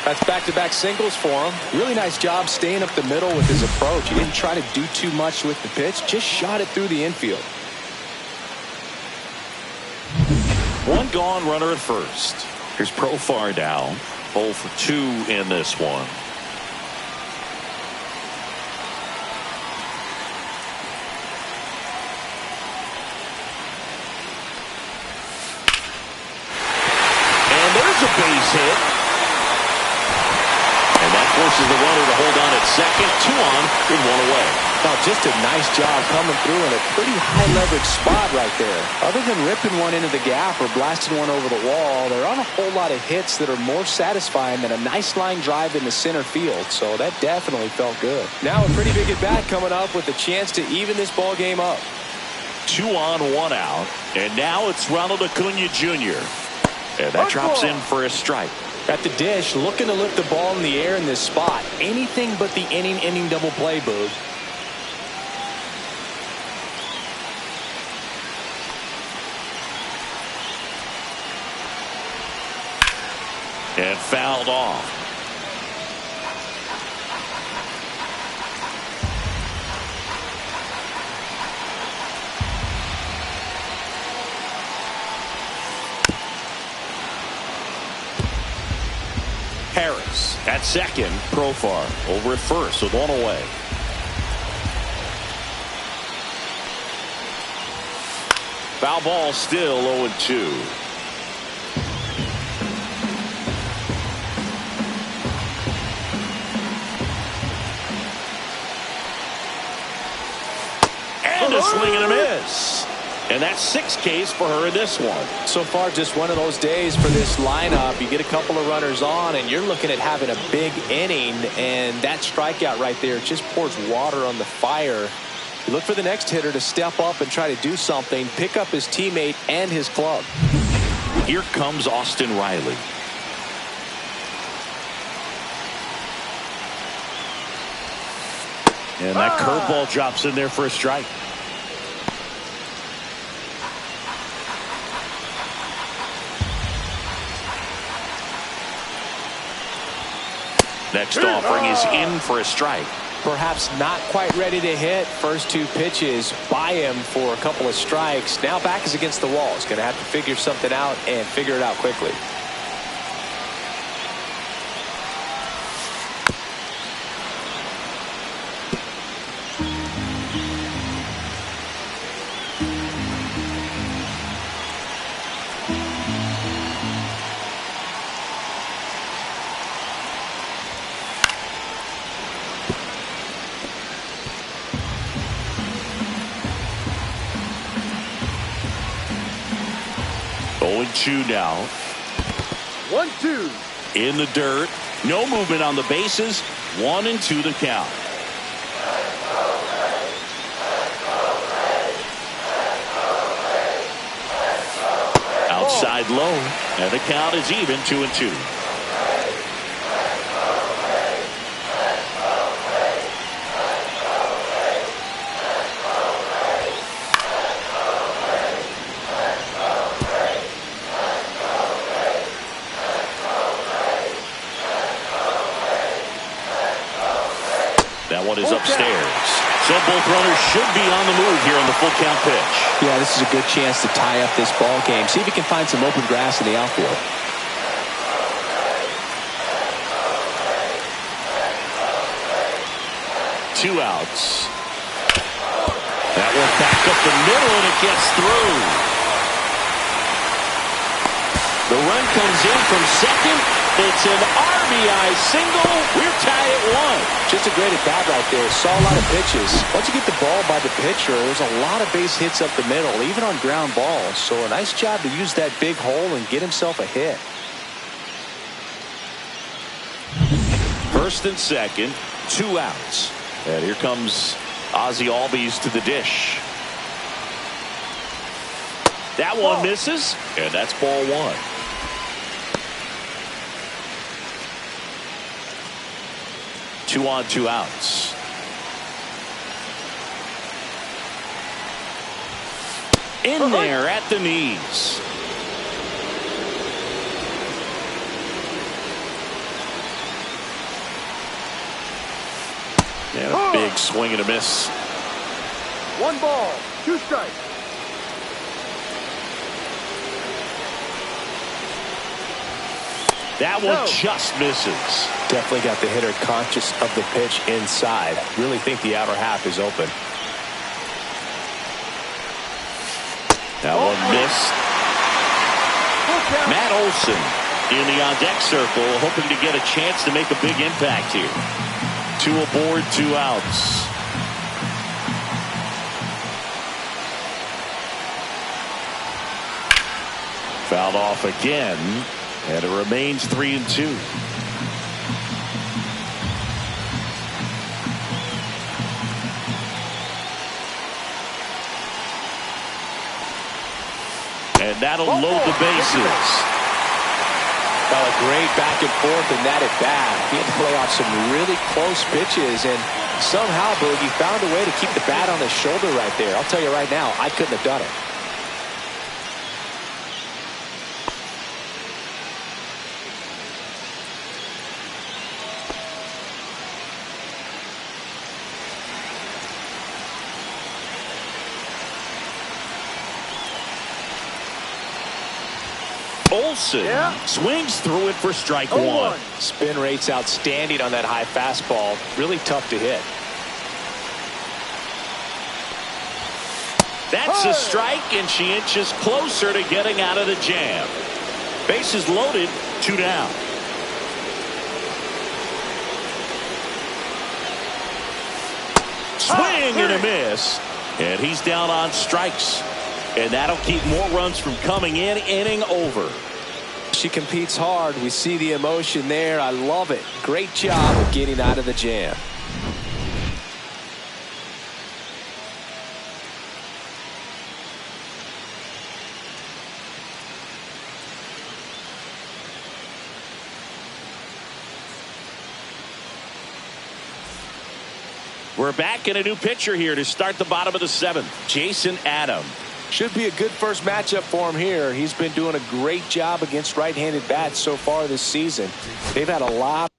That's back-to-back singles for him. Really nice job staying up the middle with his approach. He didn't try to do too much with the pitch, just shot it through the infield. One gone, runner at first. Here's Profar now. 0 for 2 in this one. And there's a base hit. And that forces the runner to hold on at second. 2 on with 1 away. Now, just a nice job coming through in a pretty high leverage spot right there. Other than ripping one into the gap or blasting one over the wall, there aren't a whole lot of hits that are more satisfying than a nice line drive into center field. So that definitely felt good. Now a pretty big at bat coming up with a chance to even this ball game up. 2 on, 1 out. And now it's Ronald Acuna Jr. And that drops in for a strike. At the dish, looking to lift the ball in the air in this spot. Anything but the inning double play, Boog. And fouled off. Harris at second. Profar over at first with 1 away. Foul ball, still 0-2. And a swing and a miss. And that's 6 Ks for her in this one. So far, just one of those days for this lineup. You get a couple of runners on, and you're looking at having a big inning, and that strikeout right there just pours water on the fire. You look for the next hitter to step up and try to do something, pick up his teammate and his club. Here comes Austin Riley. And that curveball drops in there for a strike. Next offering is in for a strike. Perhaps not quite ready to hit. First 2 pitches by him for a couple of strikes. Now back is against the wall. He's going to have to figure something out and figure it out quickly. Two now. 1-2. In the dirt. No movement on the bases. 1-2 the count. Outside low. And the count is even 2-2. Is upstairs. So both runners should be on the move here on the full count pitch. Yeah, this is a good chance to tie up this ball game. See if he can find some open grass in the outfield. 2 outs. That one back up the middle and it gets through. The run comes in from second. It's an RBI single. We're tied at 1. Just a great at bat right there. Saw a lot of pitches. Once you get the ball by the pitcher, there's a lot of base hits up the middle, even on ground balls. So a nice job to use that big hole and get himself a hit. First and second, 2 outs. And here comes Ozzie Albies to the dish. That one misses, and that's ball 1. Two on, 2 outs. In there at the knees. swing and a miss. 1 ball, 2 strikes. That one just misses. Definitely got the hitter conscious of the pitch inside. Really think the outer half is open. That one missed. Matt Olson in the on-deck circle, hoping to get a chance to make a big impact here. 2 aboard, 2 outs. Fouled off again, and it remains 3-2. And that'll load the bases. Well, a great back and forth in that at bat. He had to play off some really close pitches, and somehow, Boogie found a way to keep the bat on his shoulder right there. I'll tell you right now, I couldn't have done it. Olson swings through it for strike 1. Spin rate's outstanding on that high fastball. Really tough to hit. That's a strike, and she inches closer to getting out of the jam. Bases loaded, 2 down. Swing and a miss, and he's down on strikes. And that'll keep more runs from coming in. Inning over. She competes hard. We see the emotion there. I love it. Great job of getting out of the jam. We're back in a new pitcher here to start the bottom of the 7th. Jason Adam. Should be a good first matchup for him here. He's been doing a great job against right-handed bats so far this season. They've had a lot.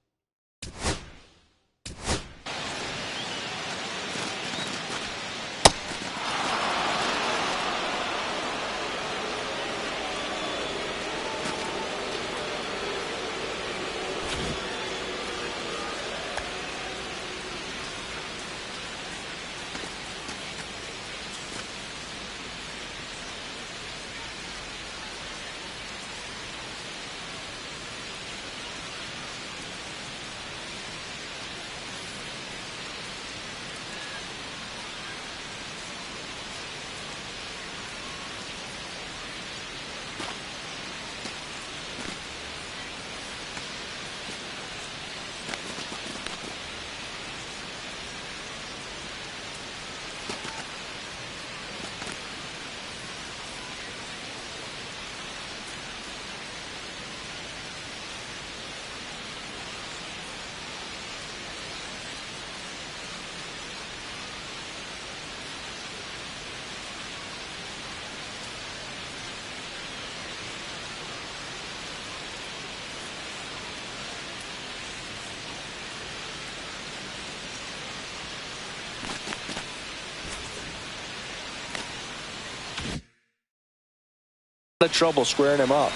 Of trouble squaring him up.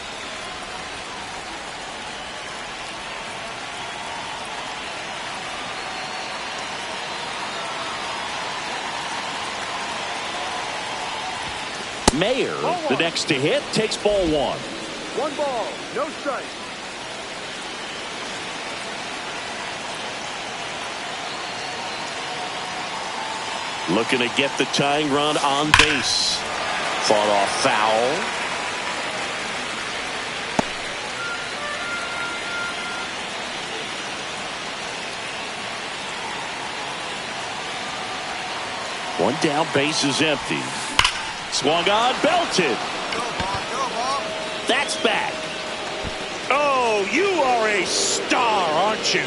Mayer, the next to hit, takes ball 1. 1 ball, no strike. Looking to get the tying run on base. Fought off foul. One down, base is empty. Swung on, belted. That's back. Oh, you are a star, aren't you?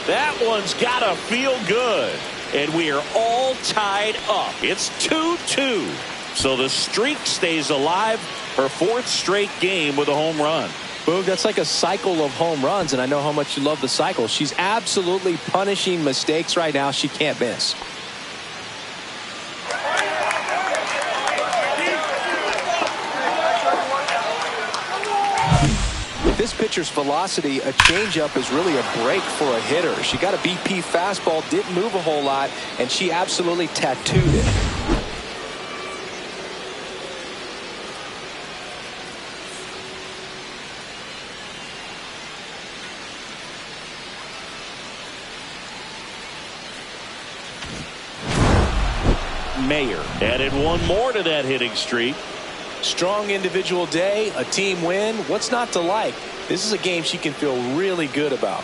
That one's gotta feel good. And we are all tied up. It's 2-2. So the streak stays alive. Her 4th straight game with a home run. Boog, that's like a cycle of home runs, and I know how much you love the cycle. She's absolutely punishing mistakes right now. She can't miss. With this pitcher's velocity, a changeup is really a break for a hitter. She got a BP fastball, didn't move a whole lot, and she absolutely tattooed it. Mayer added one more to that hitting streak. Strong individual day, a team win. What's not to like? This is a game she can feel really good about.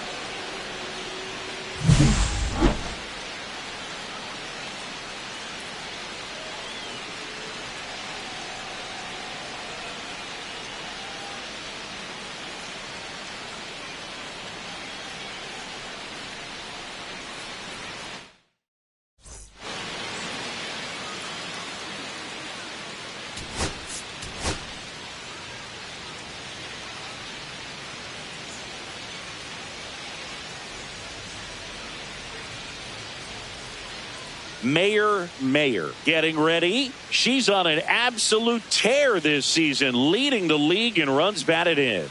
Mayer getting ready. She's on an absolute tear this season, leading the league in runs batted in.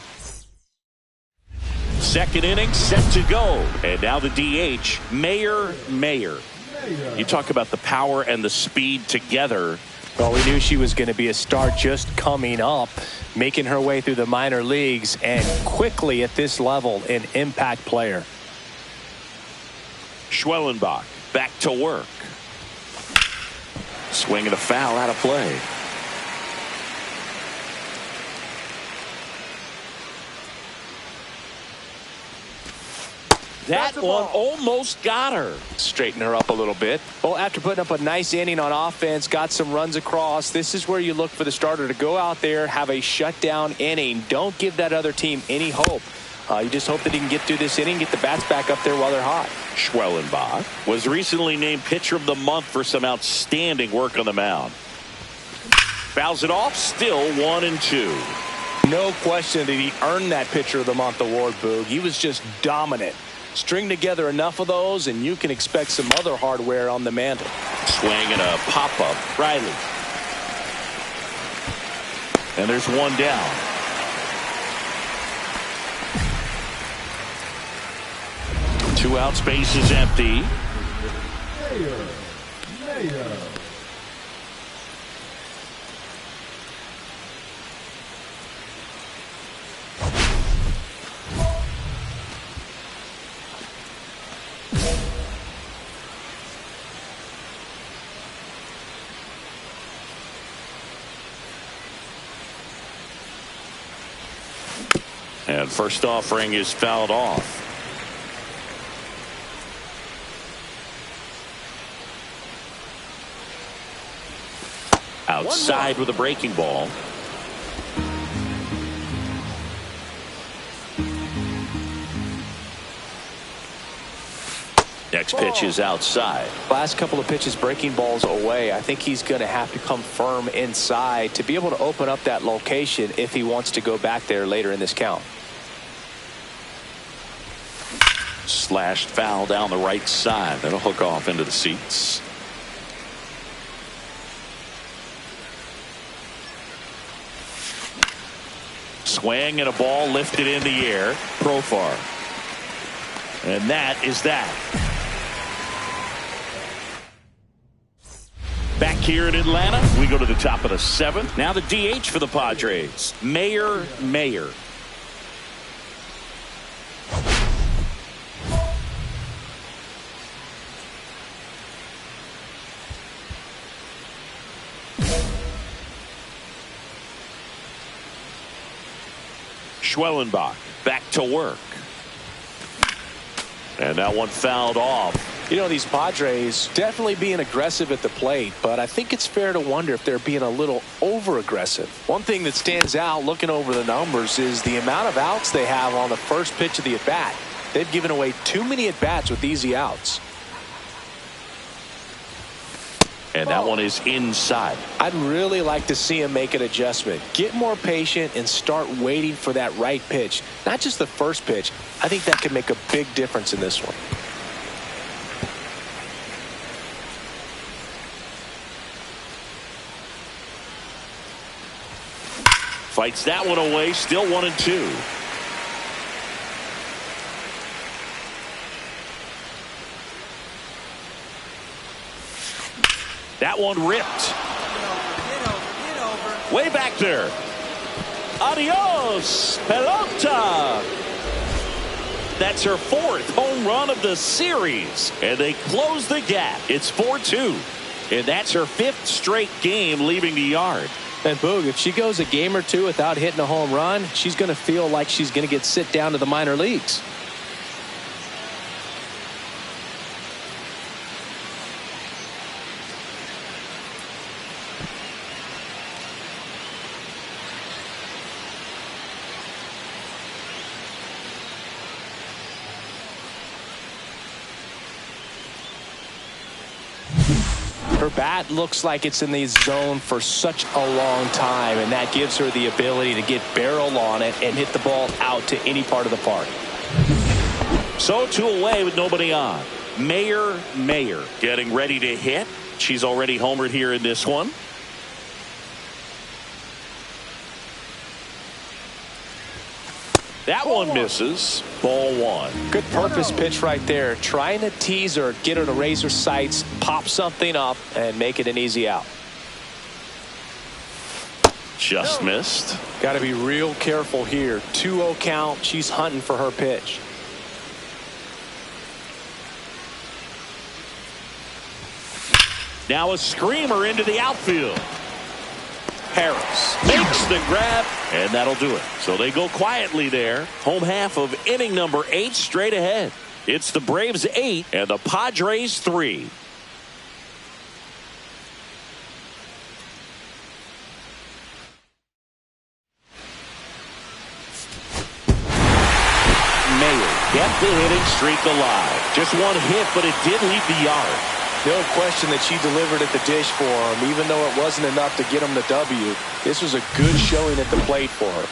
Second inning set to go. And now the DH, Mayer. You talk about the power and the speed together. Well, we knew she was going to be a star just coming up, making her way through the minor leagues, and quickly at this level, an impact player. Schwellenbach back to work. Swing and a foul out of play. That one almost got her. Straighten her up a little bit. Well, after putting up a nice inning on offense, got some runs across, this is where you look for the starter to go out there, have a shutdown inning. Don't give that other team any hope. You just hope that he can get through this inning, get the bats back up there while they're hot. Schwellenbach was recently named Pitcher of the Month for some outstanding work on the mound. Fouls it off, still 1-2. No question that he earned that Pitcher of the Month award, Boog. He was just dominant. String together enough of those, and you can expect some other hardware on the mantle. Swing and a pop-up. Riley. And there's one down. Two outs, base is empty. Mayer. And first offering is fouled off. Outside with a breaking ball. Next pitch is outside. Last couple of pitches breaking balls away. I think he's going to have to come firm inside to be able to open up that location if he wants to go back there later in this count. Slashed foul down the right side. That'll hook off into the seats. Swing and a ball lifted in the air. Profar. And that is that. Back here in Atlanta, we go to the top of the seventh. Now the DH for the Padres, Mayer. Schwellenbach back to work. And that one fouled off. You know, these Padres definitely being aggressive at the plate, but I think it's fair to wonder if they're being a little over-aggressive. One thing that stands out looking over the numbers is the amount of outs they have on the first pitch of the at-bat. They've given away too many at-bats with easy outs. And that one is inside. I'd really like to see him make an adjustment. Get more patient and start waiting for that right pitch. Not just the first pitch. I think that could make a big difference in this one. Fights that one away. Still 1-2. That one ripped. Get over. Way back there. Adios, pelota. That's her 4th home run of the series. And they close the gap. It's 4-2. And that's her 5th straight game leaving the yard. And Boog, if she goes a game or two without hitting a home run, she's going to feel like she's going to get sent down to the minor leagues. Her bat looks like it's in the zone for such a long time, and that gives her the ability to get barrel on it and hit the ball out to any part of the park. So 2 away with nobody on. Mayer getting ready to hit. She's already homered here in this one. That one misses. Ball 1. Good purpose pitch right there. Trying to tease her, get her to raise her sights, pop something up, and make it an easy out. Just missed. Got to be real careful here. 2-0 count. She's hunting for her pitch. Now a screamer into the outfield. Harris makes the grab, and that'll do it. So they go quietly there. Home half of inning number 8 straight ahead. It's the Braves 8 and the Padres 3. Mayer kept the hitting streak alive. Just one hit, but it did leave the yard. No question that she delivered at the dish for him, even though it wasn't enough to get him the W. This was a good showing at the plate for her.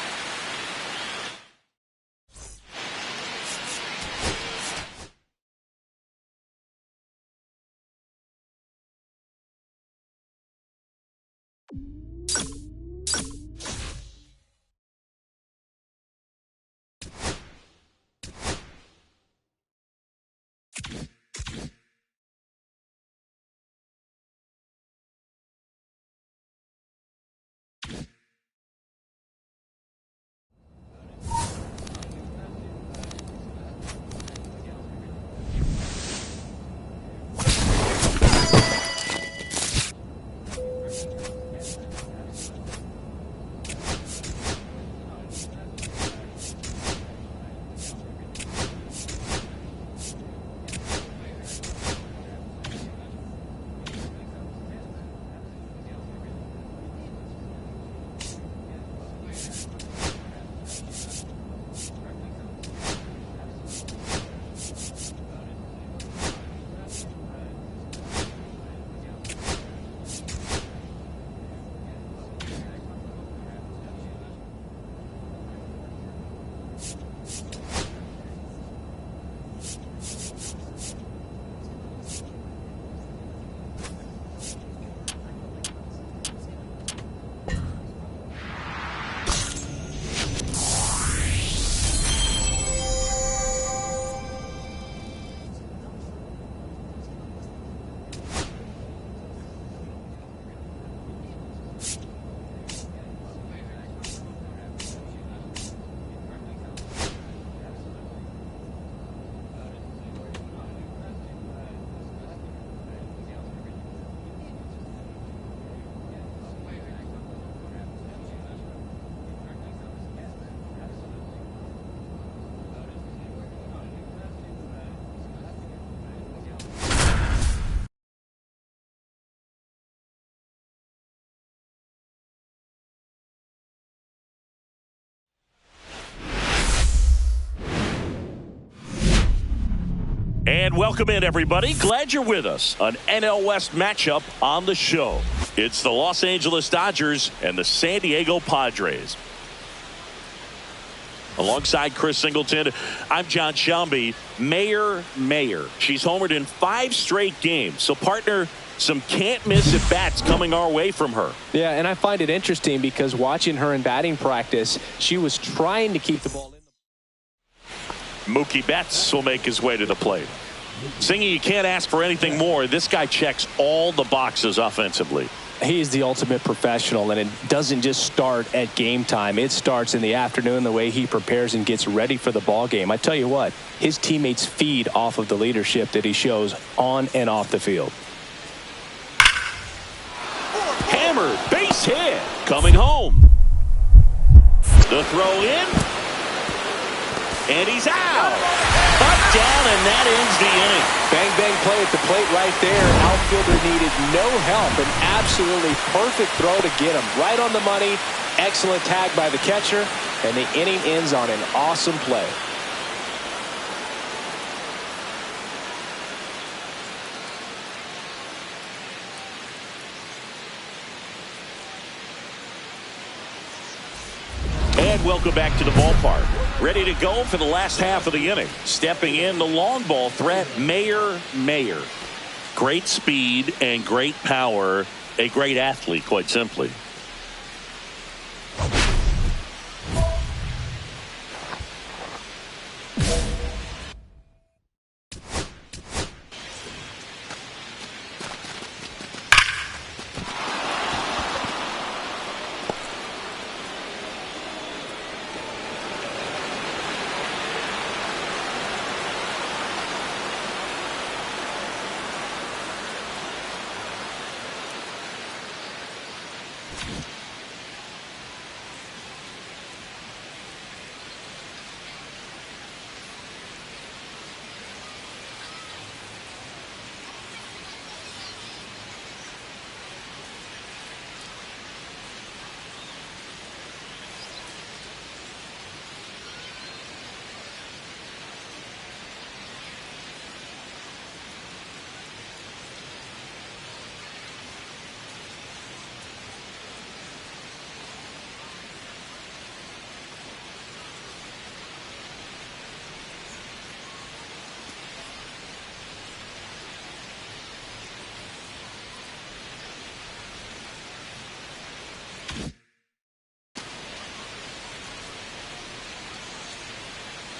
And welcome in, everybody. Glad you're with us. An NL West matchup on the show. It's the Los Angeles Dodgers and the San Diego Padres. Alongside Chris Singleton, I'm John Shelby. Mayor. She's homered in 5 straight games. So, partner, some can't-miss at-bats coming our way from her. Yeah, and I find it interesting because watching her in batting practice, she was trying to keep the ball in. Mookie Betts will make his way to the plate. Singy, you can't ask for anything more. This guy checks all the boxes offensively. He's the ultimate professional, and it doesn't just start at game time. It starts in the afternoon, the way he prepares and gets ready for the ball game. I tell you what, his teammates feed off of the leadership that he shows on and off the field. Hammered, base hit, coming home. The throw in, and he's out. Up, down, and that ends the inning. Bang, bang play at the plate right there. Outfielder needed no help. An absolutely perfect throw to get him. Right on the money. Excellent tag by the catcher. And the inning ends on an awesome play. And welcome back to the ballpark. Ready to go for the last half of the inning. Stepping in, the long ball threat, Mayor. Great speed and great power. A great athlete, quite simply.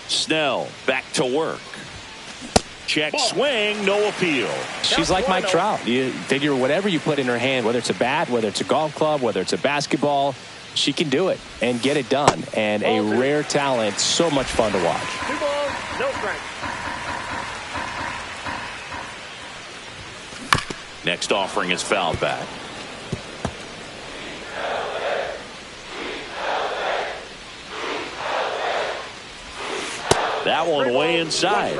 Snell back to work. Check swing, no appeal. She's like Mike Trout. You figure whatever you put in her hand, whether it's a bat, whether it's a golf club, whether it's a basketball, she can do it and get it done. And a rare talent, so much fun to watch. 2 balls, no strikes. Next offering is fouled back. That one way inside.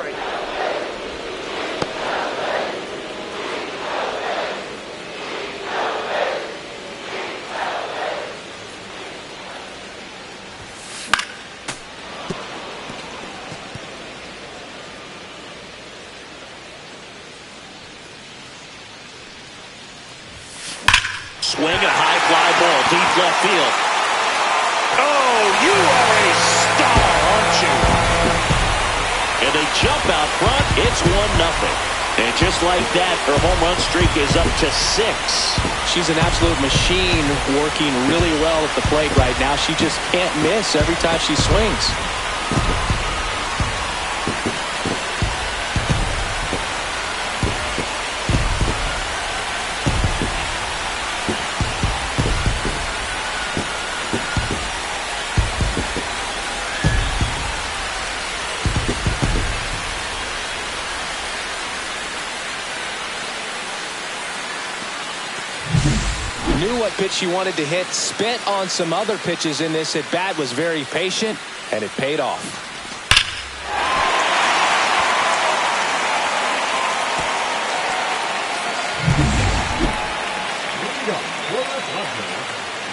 Swing and a high fly ball deep left field. Oh, you are a star, aren't you? And they jump out front. It's 1-0. And just like that, her home run streak is up to 6. She's an absolute machine, working really well at the plate right now. She just can't miss every time she swings. Knew what pitch she wanted to hit, spent on some other pitches in this at bat, was very patient, and it paid off.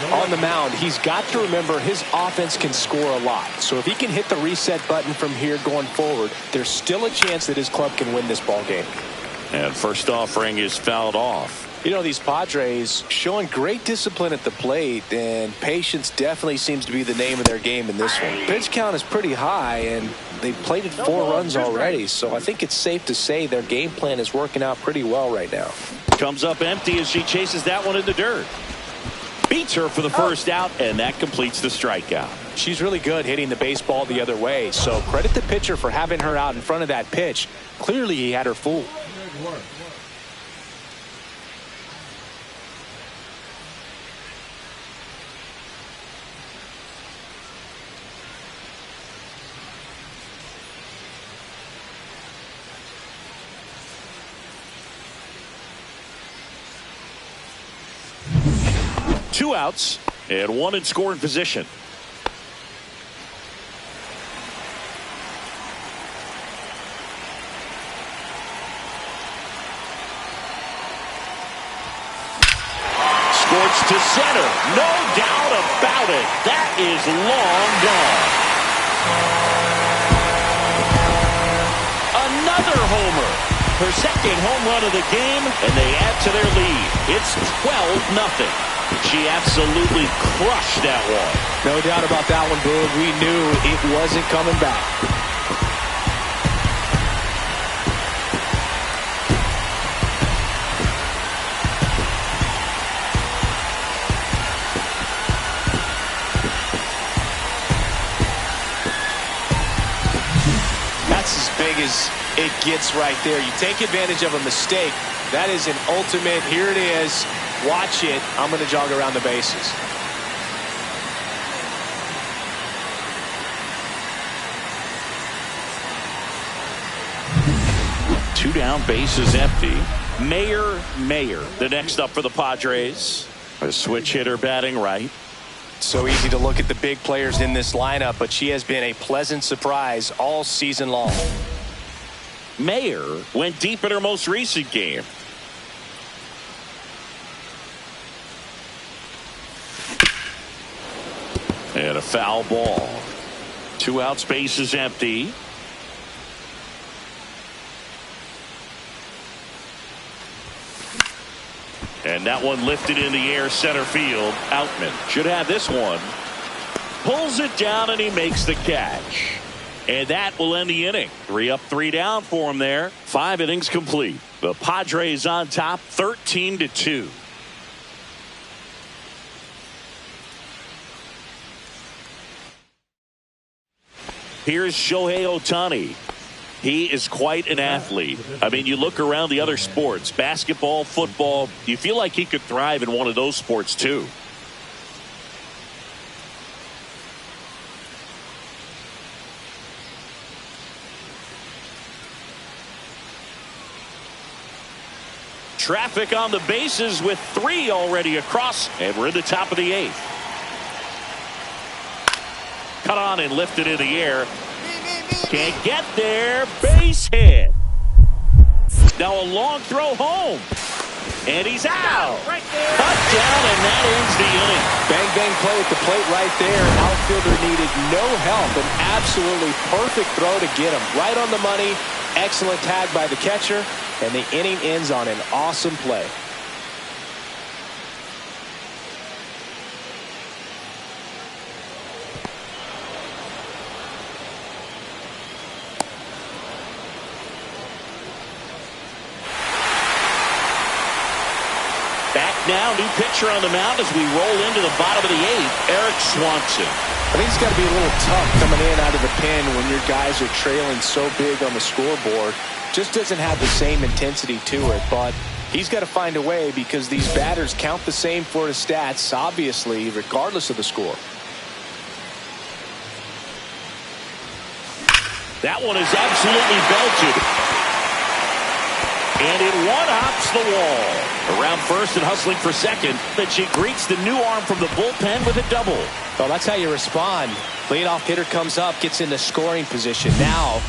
on the mound, he's got to remember his offense can score a lot. So if he can hit the reset button from here going forward, there's still a chance that his club can win this ball game. And first offering is fouled off. You know, these Padres showing great discipline at the plate, and patience definitely seems to be the name of their game in this one. Pitch count is pretty high, and they've plated 4 runs already, so I think it's safe to say their game plan is working out pretty well right now. Comes up empty as she chases that one in the dirt. Beats her for the first out, and that completes the strikeout. She's really good hitting the baseball the other way, so credit the pitcher for having her out in front of that pitch. Clearly, he had her fooled. Good work. 2 outs and 1 in scoring position. Scorched to center. No doubt about it. That is long gone. Another homer. Her second home run of the game, and they add to their lead. It's 12-0. She absolutely crushed that one. No doubt about that one, Boog. We knew it wasn't coming back. That's as big as it gets right there. You take advantage of a mistake. That is an ultimate, here it is. Watch it. I'm going to jog around the bases. Two down, bases empty. Mayer, the next up for the Padres. A switch hitter batting right. So easy to look at the big players in this lineup, but she has been a pleasant surprise all season long. Mayer went deep in her most recent game. And a foul ball. 2 outs, bases empty. And that one lifted in the air, center field. Outman should have this one. Pulls it down and he makes the catch. And that will end the inning. 3 up, 3 down for him there. 5 innings complete. The Padres on top, 13-2. Here's Shohei Ohtani. He is quite an athlete. I mean, you look around the other sports, basketball, football, you feel like he could thrive in one of those sports too. Traffic on the bases with 3 already across, and we're in the top of the 8th. Cut on and lifted in the air. Can't get there. Base hit. Now a long throw home. And he's out. Right there. Touchdown, and that ends the inning. Bang, bang play at the plate right there. Outfielder needed no help. An absolutely perfect throw to get him. Right on the money. Excellent tag by the catcher. And the inning ends on an awesome play. Now, new pitcher on the mound as we roll into the bottom of the 8th, Eric Swanson. I think it's got to be a little tough coming in out of the pen when your guys are trailing so big on the scoreboard. Just doesn't have the same intensity to it, but he's got to find a way because these batters count the same for his stats, obviously, regardless of the score. That one is absolutely belted. And it one-hops the wall. Around first and hustling for second. But she greets the new arm from the bullpen with a double. Well, that's how you respond. Leadoff hitter comes up, gets into scoring position. Now,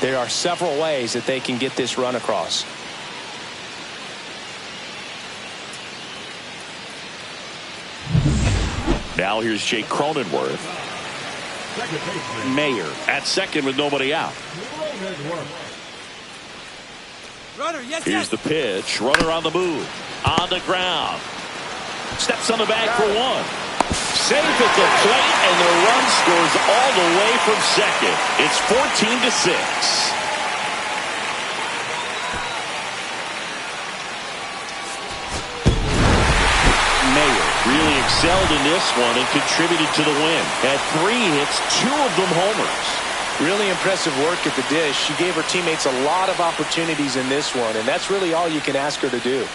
there are several ways that they can get this run across. Now here's Jake Cronenworth. Mayer at second with nobody out. Runner, yes, Here's yes. the pitch. Runner on the move. On the ground. Steps on the bag for one. Safe at the plate, and the run scores all the way from second. It's 14-6. Mayer really excelled in this one and contributed to the win. Had 3 hits, 2 of them homers. Really impressive work at the dish. She gave her teammates a lot of opportunities in this one, and that's really all you can ask her to do.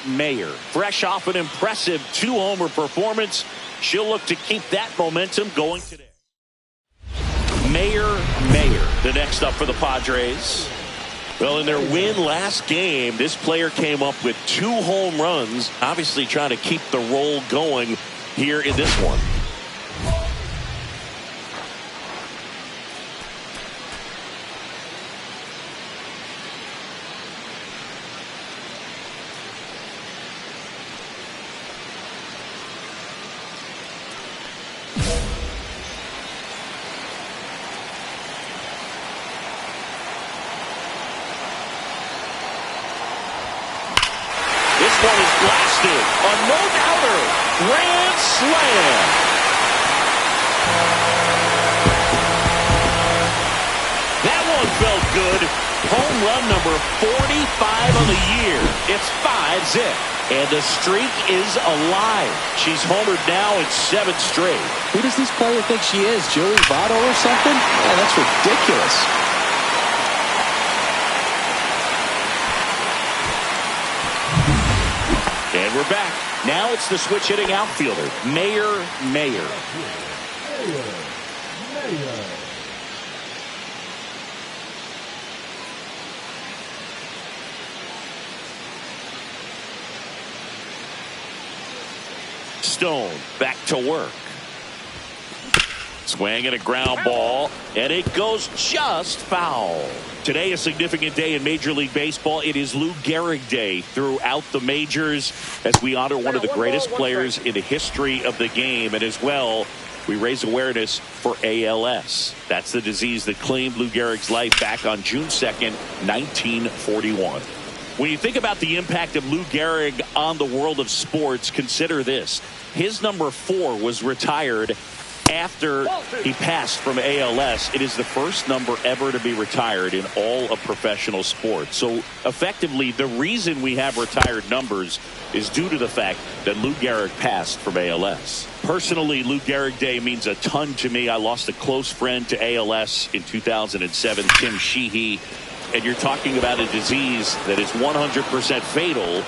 Mayer, fresh off an impressive 2-homer performance. She'll look to keep that momentum going today. Mayer, the next up for the Padres. Well, in their win last game, this player came up with 2 home runs, obviously trying to keep the roll going here in this one. This one is blasted. A no-doubter. Grand slam. That one felt good. Home run number 45 on the year. It's 5-zip. And the streak is alive. She's homered now in 7 straight. Who does this player think she is? Joey Votto or something? Man, that's ridiculous. And we're back. Now it's the switch hitting outfielder, Mayer. Stone back to work. Swing and a ground ball, and it goes just foul. Today, a significant day in Major League Baseball. It is Lou Gehrig Day throughout the majors as we honor one of the greatest players in the history of the game. And as well, we raise awareness for ALS. That's the disease that claimed Lou Gehrig's life back on June 2nd, 1941. When you think about the impact of Lou Gehrig on the world of sports, consider this. His number 4 was retired after he passed from ALS. It is the first number ever to be retired in all of professional sports. So effectively, the reason we have retired numbers is due to the fact that Lou Gehrig passed from ALS. Personally, Lou Gehrig Day means a ton to me. I lost a close friend to ALS in 2007, Tim Sheehy. And you're talking about a disease that is 100% fatal.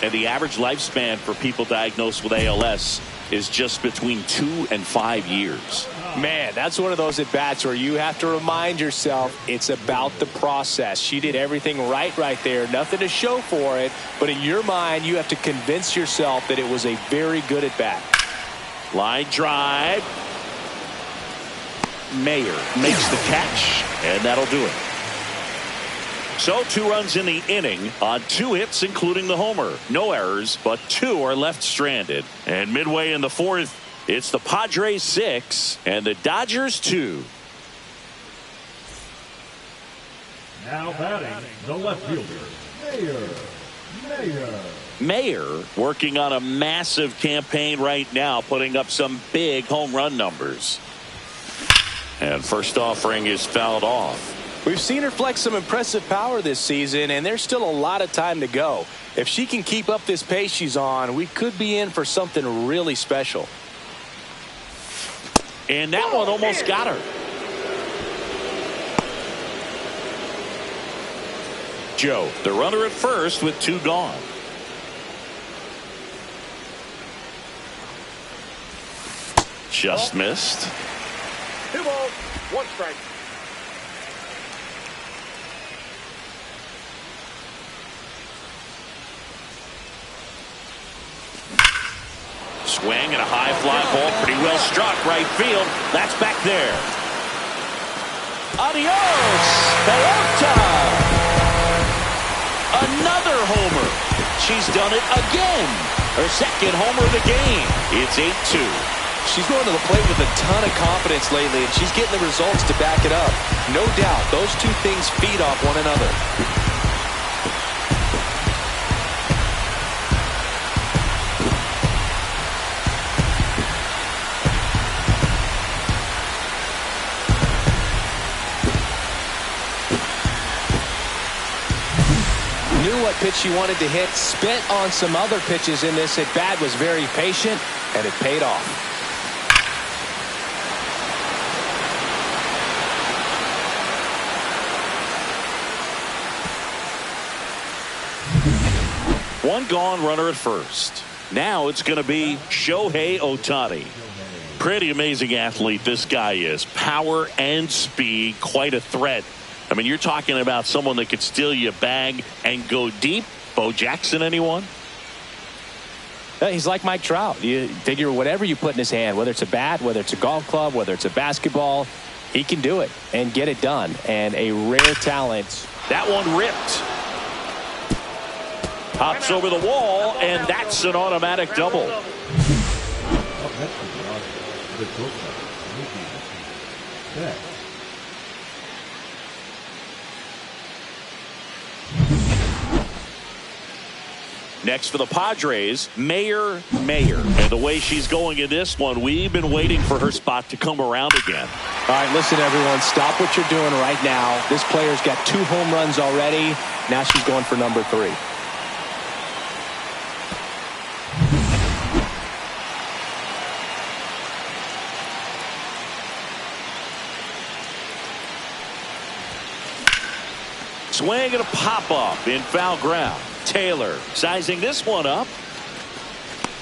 And the average lifespan for people diagnosed with ALS is just between 2 and 5 years. Man, that's one of those at-bats where you have to remind yourself it's about the process. She did everything right there. Nothing to show for it. But in your mind, you have to convince yourself that it was a very good at-bat. Line drive. Mayer makes the catch, and that'll do it. So 2 runs in the inning on 2 hits, including the homer. No errors, but 2 are left stranded. And midway in the 4th, it's the Padres 6 and the Dodgers 2. Now batting, the left fielder, Mayer working on a massive campaign right now, putting up some big home run numbers. And first offering is fouled off. We've seen her flex some impressive power this season, and there's still a lot of time to go. If she can keep up this pace she's on, we could be in for something really special. And that one almost got her. Joe, the runner at first with 2 gone. Just missed. 2 balls, 1 strike. Swing and a high fly ball, pretty well struck right field. That's back there. Adios, pelota. Another homer. She's done it again. Her second homer of the game. It's 8-2. She's going to the plate with a ton of confidence lately, and she's getting the results to back it up. No doubt, those two things feed off one another. Knew what pitch she wanted to hit, spent on some other pitches in this at-bat, was very patient, and it paid off. One gone, runner at first. Now it's going to be Shohei Ohtani. Pretty amazing athlete this guy is. Power and speed, quite a threat. I mean, you're talking about someone that could steal you a bag and go deep. Bo Jackson, anyone? He's like Mike Trout. You figure whatever you put in his hand, whether it's a bat, whether it's a golf club, whether it's a basketball, he can do it and get it done. And a rare talent. That one ripped. Hops over the wall, and that's an automatic double. Next for the Padres, Mayer. And the way she's going in this one, we've been waiting for her spot to come around again. All right, listen, everyone, stop what you're doing right now. This player's got 2 home runs already. Now she's going for number 3. Swing and a pop-up in foul ground. Taylor sizing this one up.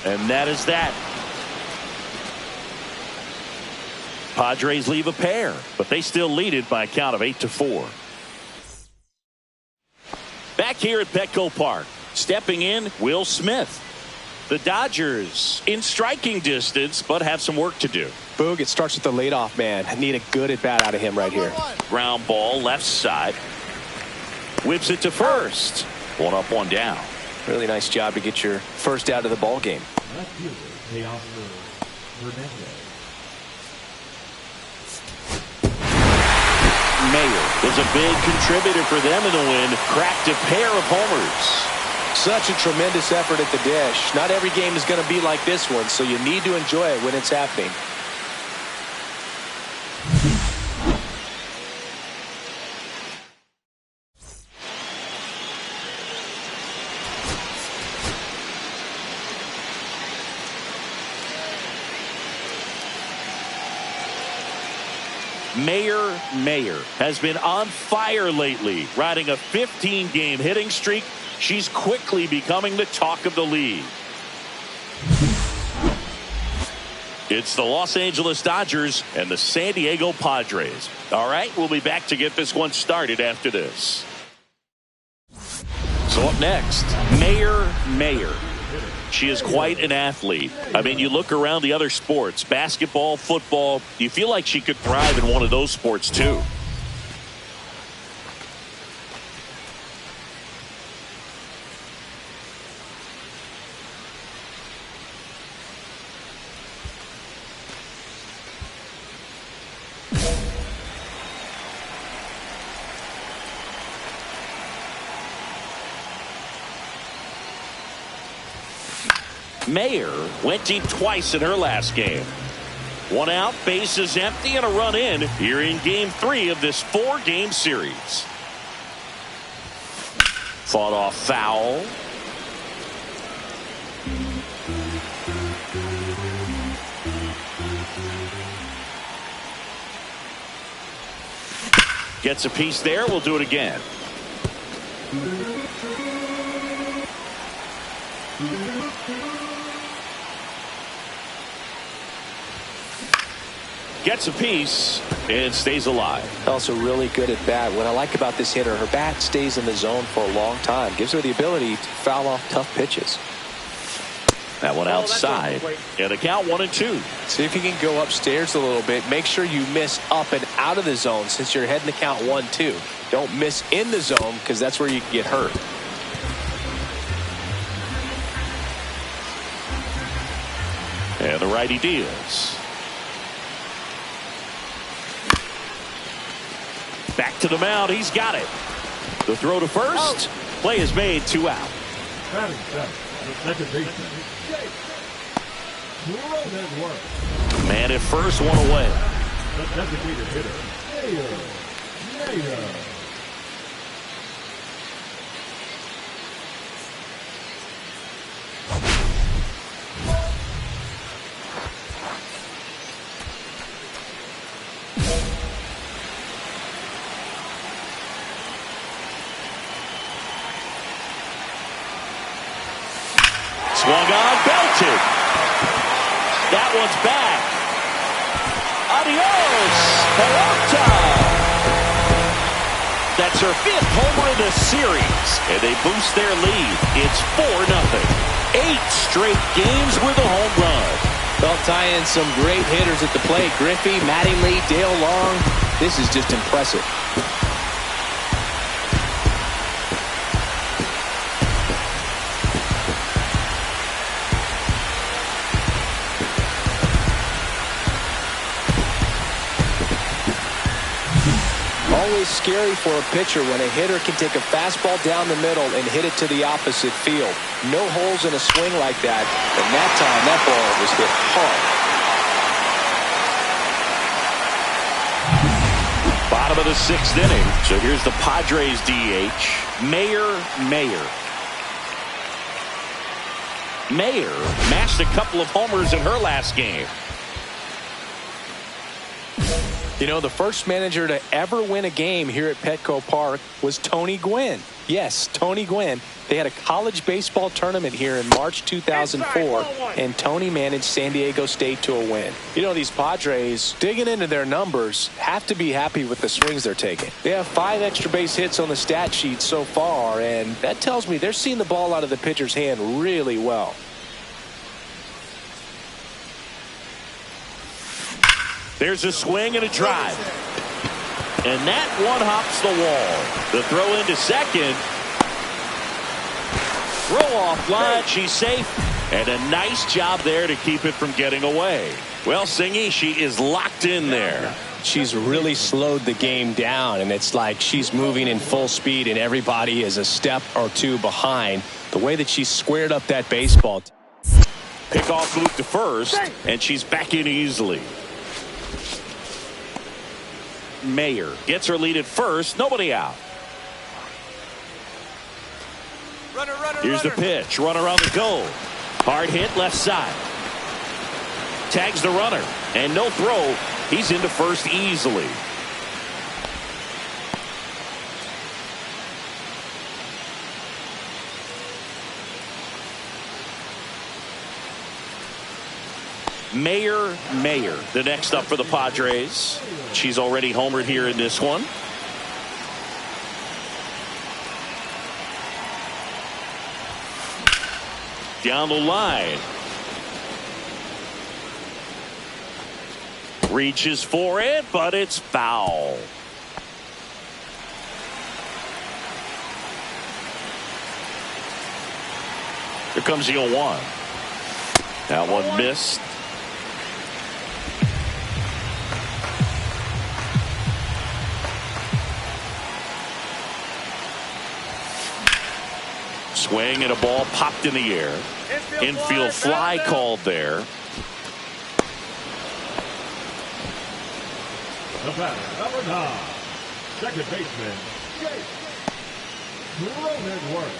And that is that. Padres leave a pair, but they still lead it by a count of 8-4. Back here at Petco Park, stepping in, Will Smith. The Dodgers in striking distance, but have some work to do. Boog, it starts with the leadoff man. I need a good at-bat out of him right here. Ground ball, left side. Whips it to first. One up, one down. Really nice job to get your first out of the ball game. Mayer was a big contributor for them in the win. Cracked a pair of homers. Such a tremendous effort at the dish. Not every game is going to be like this one, so you need to enjoy it when it's happening. Mayer has been on fire lately, riding a 15-game hitting streak. She's quickly becoming the talk of the league. It's the Los Angeles Dodgers and the San Diego Padres. All right, we'll be back to get this one started after this. So up next, Mayer. She is quite an athlete. I mean, you look around the other sports, basketball, football, you feel like she could thrive in one of those sports too. Mayer went deep twice in her last game. One out, bases empty, and a run in here in Game 3 of this 4-game series. Fought off foul. Gets a piece there. We'll do it again. Gets a piece and stays alive. Also really good at bat. What I like about this hitter, her bat stays in the zone for a long time. Gives her the ability to foul off tough pitches. That one outside. And the count 1-2. See if you can go upstairs a little bit. Make sure you miss up and out of the zone since you're heading to count 1-2. Don't miss in the zone because that's where you can get hurt. And the righty deals. Back to the mound. He's got it. The throw to first. Play is made. 2 out. Batting seventh, the second baseman, Jake. Good work. Man at first, 1 away. The designated hitter, Mayer. Swung on, belted. That one's back. Adios, Pelota. That's her 5th homer of the series, and they boost their lead. It's 4-0. 8 straight games with a home run. Well, tie in some great hitters at the plate. Griffey, Mattingly, Dale Long. This is just impressive. Always scary for a pitcher when a hitter can take a fastball down the middle and hit it to the opposite field. No holes in a swing like that, and that time that ball was hit hard. Bottom of the 6th inning. So here's the Padres DH, Mayer. Mayer mashed a couple of homers in her last game. You know, the first manager to ever win a game here at Petco Park was Tony Gwynn. Yes, Tony Gwynn. They had a college baseball tournament here in March 2004, and Tony managed San Diego State to a win. You know, these Padres, digging into their numbers, have to be happy with the swings they're taking. They have 5 extra base hits on the stat sheet so far, and that tells me they're seeing the ball out of the pitcher's hand really well. There's a swing and a drive. And that one hops the wall. The throw into second. Throw off line. She's safe. And a nice job there to keep it from getting away. Well, Singy, she is locked in there. She's really slowed the game down, and it's like she's moving in full speed, and everybody is a step or 2 behind. The way that she squared up that baseball. Pickoff move to first, and she's back in easily. Mayer gets her lead at first. Nobody out. Here's the pitch. Runner on the goal. Hard hit left side. Tags the runner. And no throw. He's into first easily. Mayer, the next up for the Padres. She's already homered here in this one. Down the line. Reaches for it, but it's foul. Here comes the 0-1. That one missed. Swing and a ball popped in the air. Infield fly called there. The batter, number 9, second baseman, Jake. Good work.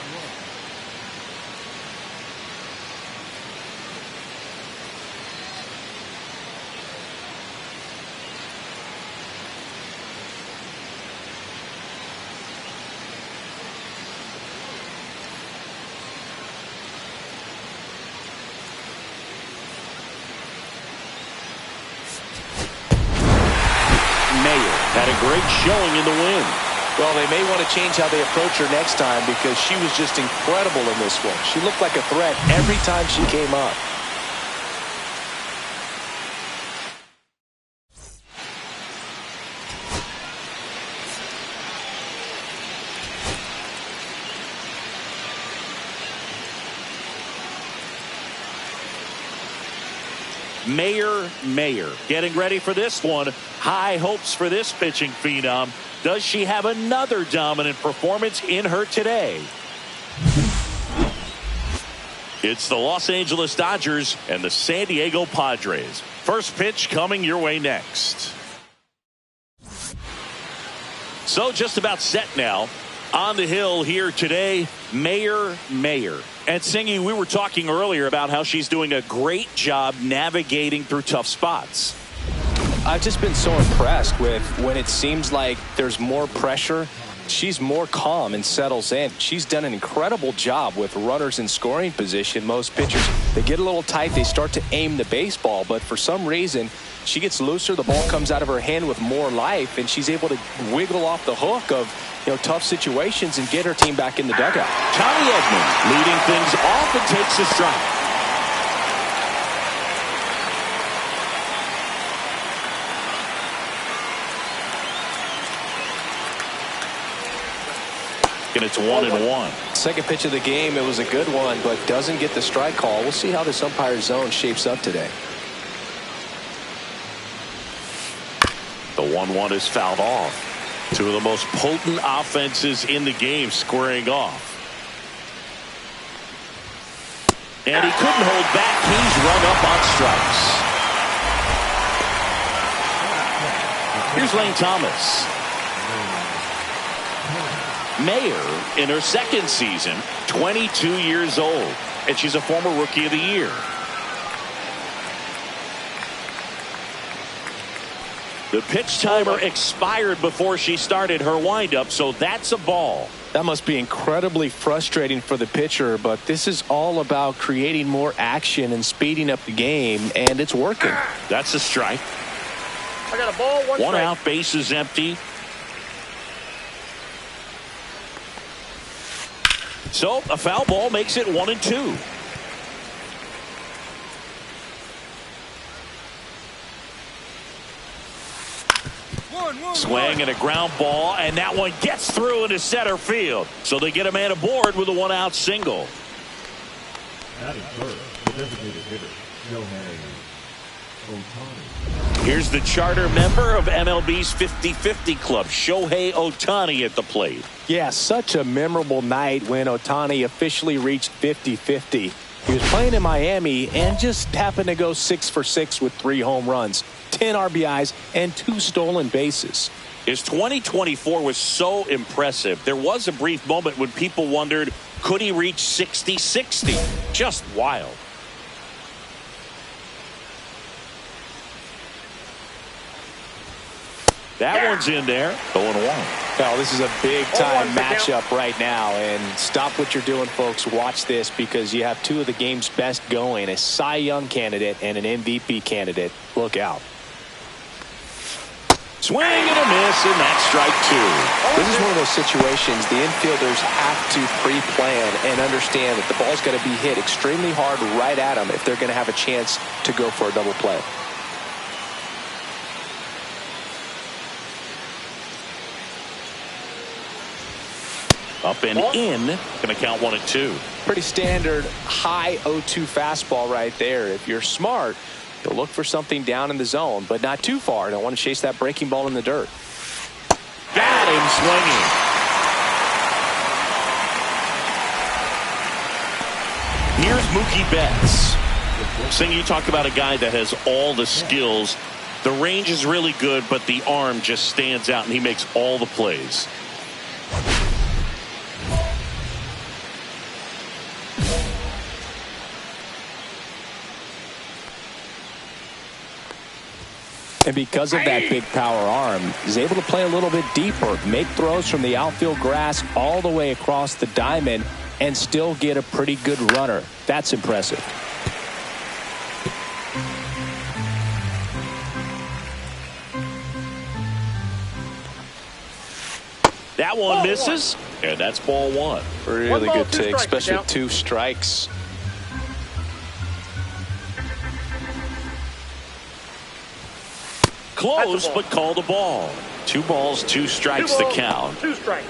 Had a great showing in the win. Well, they may want to change how they approach her next time because she was just incredible in this one. She looked like a threat every time she came up. Mayer getting ready for this one. High hopes for this pitching phenom. Does she have another dominant performance in her today? It's the Los Angeles Dodgers and the San Diego Padres. First pitch coming your way next. So just about set now. On the hill here today, Mayer. And Singy, we were talking earlier about how she's doing a great job navigating through tough spots. I've just been so impressed with when it seems like there's more pressure. She's more calm and settles in. She's done an incredible job with runners in scoring position. Most pitchers, they get a little tight. They start to aim the baseball. But for some reason, she gets looser. The ball comes out of her hand with more life. And she's able to wiggle off the hook of tough situations and get her team back in the dugout. Tommy Edman leading things off and takes a strike. And it's 1-1. Second pitch of the game, it was a good one, but doesn't get the strike call. We'll see how this umpire zone shapes up today. The 1-1 is fouled off. Two of the most potent offenses in the game squaring off. And he couldn't hold back. He's run up on strikes. Here's Lane Thomas. Mayer in her second season, 22 years old, and she's a former Rookie of the Year. The pitch timer expired before she started her windup, so that's a ball. That must be incredibly frustrating for the pitcher, but this is all about creating more action and speeding up the game, and it's working. That's a strike. I got a ball, one strike. Out, base is empty. So a foul ball makes it 1-2. Swing and a ground ball, and that one gets through into center field. So they get a man aboard with a one-out single. Batting first, the designated hitter, Shohei Ohtani. Here's the charter member of MLB's 50-50 club, Shohei Ohtani at the plate. Yeah, such a memorable night when Ohtani officially reached 50-50. He was playing in Miami and just happened to go 6 for 6 with 3 home runs, 10 RBIs, and 2 stolen bases. His 2024 was so impressive. There was a brief moment when people wondered, could he reach 60-60? Just wild. That one's in there. 0-1. Well, this is a big-time matchup right now, and stop what you're doing, folks. Watch this because you have 2 of the game's best going, a Cy Young candidate and an MVP candidate. Look out. Swing and a miss, and that's strike 2. This is one of those situations the infielders have to pre-plan and understand that the ball's got to be hit extremely hard right at them if they're going to have a chance to go for a double play. Up and in. Going to count 1-2. Pretty standard high 0-2 fastball right there. If you're smart, you'll look for something down in the zone, but not too far. Don't want to chase that breaking ball in the dirt. Got him swinging. Here's Mookie Betts. Sing, you talk about a guy that has all the skills. The range is really good, but the arm just stands out, and he makes all the plays. And because of that big power arm, he's able to play a little bit deeper, make throws from the outfield grass all the way across the diamond, and still get a pretty good runner. That's impressive. That one misses, and that's ball one. Really good take, especially with 2 strikes. Close, but called a ball. 2 balls, 2 strikes the count. 2 strikes.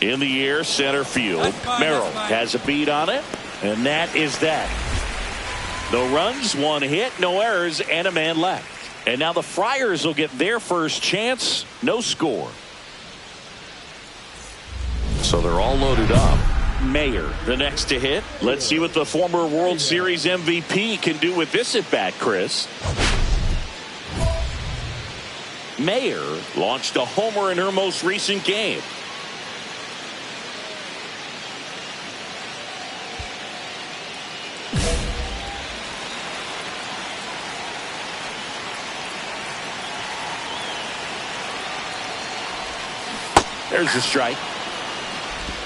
In the air, center field. Merrill has a beat on it, and that is that. No runs, 1 hit, no errors, and a man left. And now the Friars will get their first chance. No score. So they're all loaded up. Mayer, the next to hit. Let's see what the former World Series MVP can do with this at bat, Chris. Mayer launched a homer in her most recent game. There's the strike.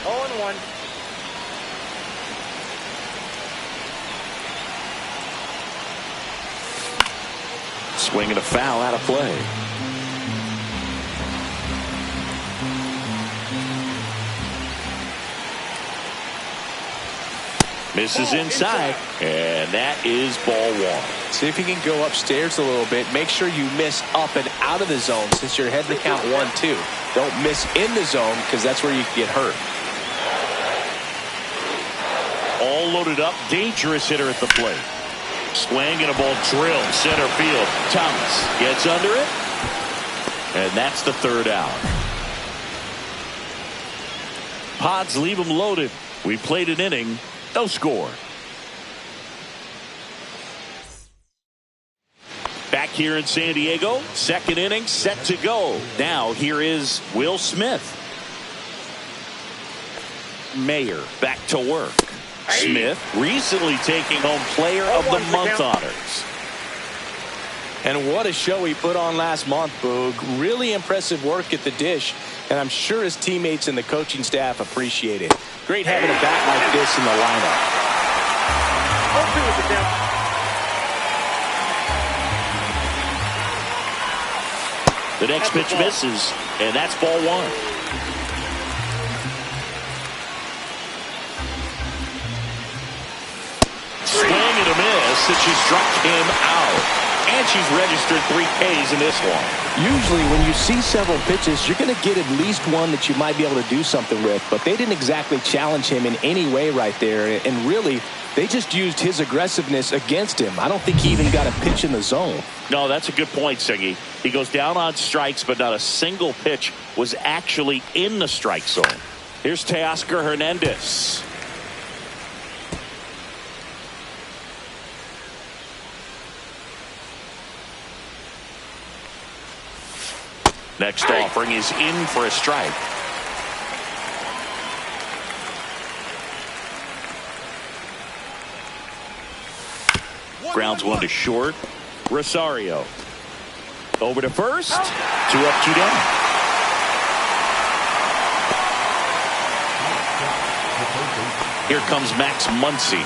0-1. Swinging a foul out of play. Misses inside, and that is ball one. See if you can go upstairs a little bit. Make sure you miss up and out of the zone since you're heading to count 1-2. Don't miss in the zone because that's where you can get hurt. All loaded up, dangerous hitter at the plate. Swing and a ball drilled center field. Thomas gets under it, and that's the 3rd out. Pods leave them loaded. We played an inning. No score. Back here in San Diego, 2nd inning set to go. Now here is Will Smith. Mayer back to work. Smith recently taking home Player of the Month honors. And what a show he put on last month, Boog. Really impressive work at the dish, and I'm sure his teammates and the coaching staff appreciate it. Great having a bat like this in the lineup. The next pitch misses, and that's ball one. Swing and a miss, and she struck him out. And she's registered 3 Ks in this one. Usually when you see several pitches, you're going to get at least one that you might be able to do something with. But they didn't exactly challenge him in any way right there. And really, they just used his aggressiveness against him. I don't think he even got a pitch in the zone. No, that's a good point, Siggy. He goes down on strikes, but not a single pitch was actually in the strike zone. Here's Teoscar Hernandez. Next offering is in for a strike. Grounds 1 to short. Rosario over to first. 2 up, 2 down. Here comes Max Muncy.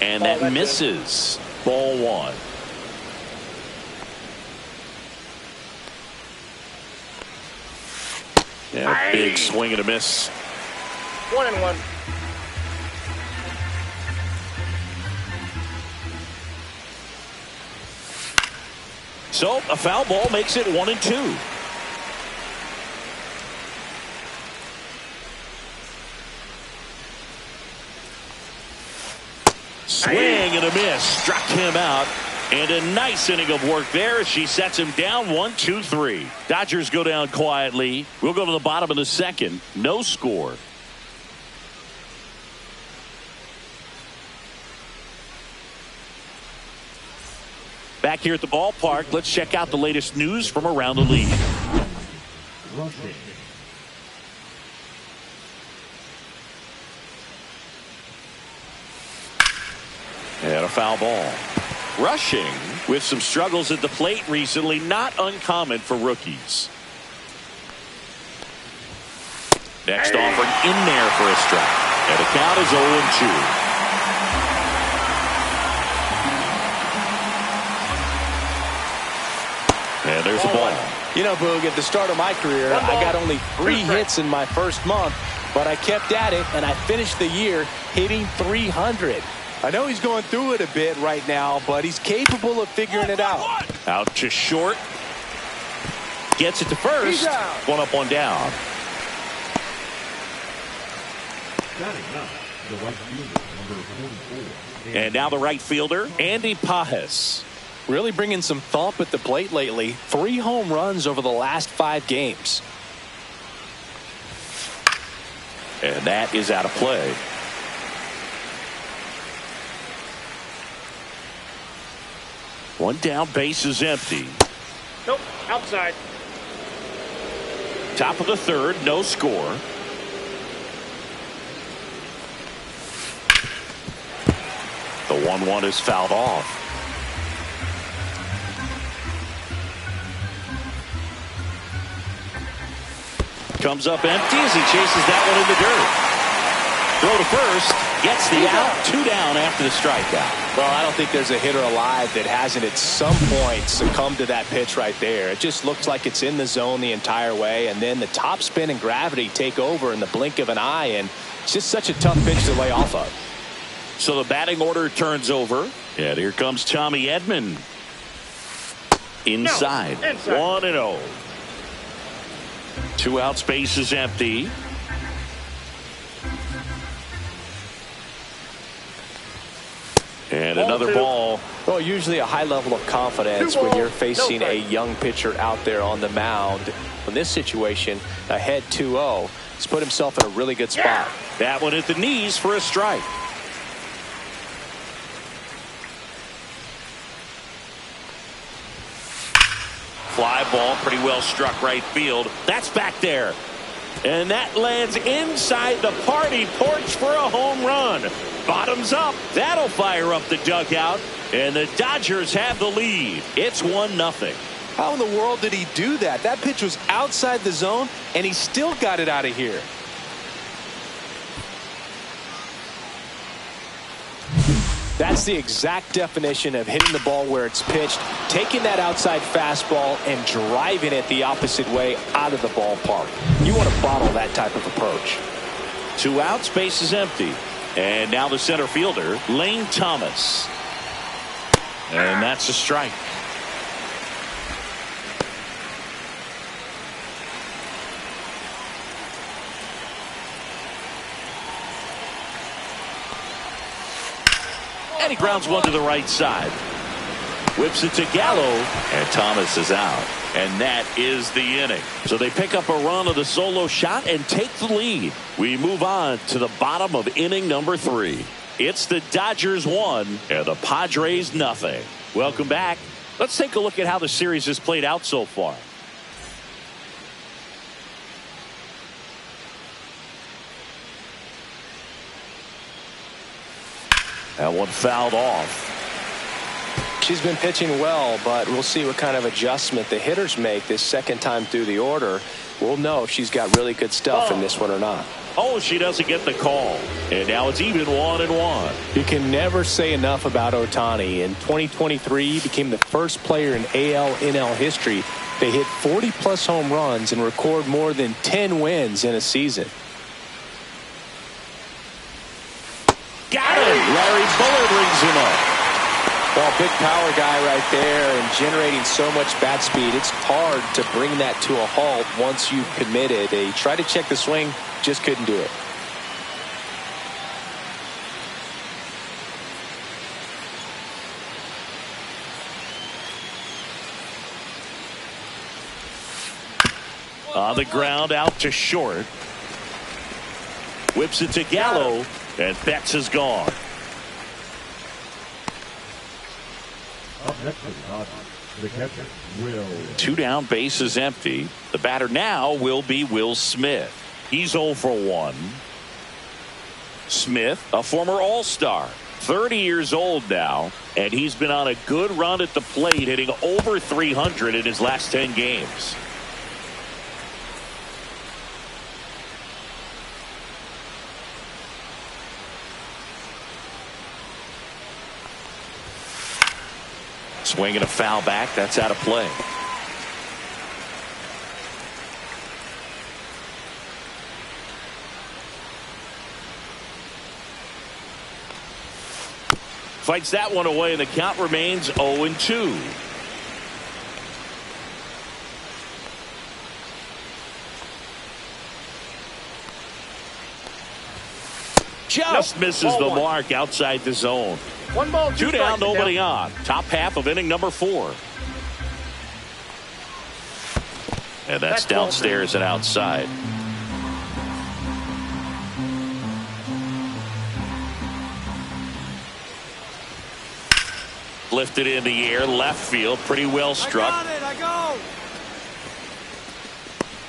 And that misses. Ball one. Yeah, big swing and a miss. 1-1. So a foul ball makes it 1-2. Swing and a miss. Struck him out. And a nice inning of work there as she sets him down 1-2-3. Dodgers go down quietly. We'll go to the bottom of the 2nd. No score. Back here at the ballpark, let's check out the latest news from around the league. And a foul ball. Rushing with some struggles at the plate recently, not uncommon for rookies. Next offering in there for a strike. And the count is 0-2. And there's a ball. You know, Boog, at the start of my career, I got only 3 hits in my first month, but I kept at it, and I finished the year hitting 300. I know he's going through it a bit right now, but he's capable of figuring it out. Out to short. Gets it to first. One up, one down. And now the right fielder, Andy Pajes. Really bringing some thump at the plate lately. 3 home runs over the last 5 games. And that is out of play. One down, base is empty. Nope, outside. Top of the third, no score. The 1-1 is fouled off. Comes up empty as he chases that one in the dirt. Throw to first. Gets the out. 2 down after the strikeout. Well, I don't think there's a hitter alive that hasn't at some point succumbed to that pitch right there. It just looks like it's in the zone the entire way, and then the top spin and gravity take over in the blink of an eye, and it's just such a tough pitch to lay off of. So the batting order turns over. And here comes Tommy Edman. Inside. 1-0. 2 outs, base is empty. And another ball. Well, usually a high level of confidence when you're facing a young pitcher out there on the mound. In this situation, ahead 2-0, he's put himself in a really good spot. That one at the knees for a strike. Fly ball, pretty well struck right field. That's back there. And that lands inside the party porch for a home run. Bottoms up. That'll fire up the dugout. And the Dodgers have the lead. It's 1-0. How in the world did he do that? That pitch was outside the zone, and he still got it out of here. That's the exact definition of hitting the ball where it's pitched, taking that outside fastball and driving it the opposite way out of the ballpark. You want to bottle that type of approach. 2 outs, base is empty. And now the center fielder, Lane Thomas. And that's a strike. And he grounds one to the right side. Whips it to Gallo. And Thomas is out. And that is the inning. So they pick up a run of the solo shot and take the lead. We move on to the bottom of inning number 3. It's the Dodgers 1 and the Padres 0. Welcome back. Let's take a look at how the series has played out so far. That one fouled off. She's been pitching well, but we'll see what kind of adjustment the hitters make this second time through the order. We'll know if she's got really good stuff in this one or not. Oh, she doesn't get the call. And now it's even 1-1. You can never say enough about Ohtani. In 2023, he became the first player in AL/NL history to hit 40-plus home runs and record more than 10 wins in a season. Got him! Larry Bullard rings him up. Well, big power guy right there and generating so much bat speed. It's hard to bring that to a halt once you've committed. He tried to check the swing, just couldn't do it. On the ground, out to short. Whips it to Gallo, and Betts is gone. Up next is the catcher, Will. 2 down, base is empty. The batter now will be Will Smith. He's 0 for 1. Smith, a former All-Star, 30 years old now, and he's been on a good run at the plate, hitting over 300 in his last 10 games. Swinging a foul back. That's out of play. Fights that one away, and the count remains 0-2. Just misses the mark outside the zone. 1 ball, 2 down, nobody on. Top half of inning number 4. And that's downstairs and outside. Lifted in the air, left field, pretty well struck. I go.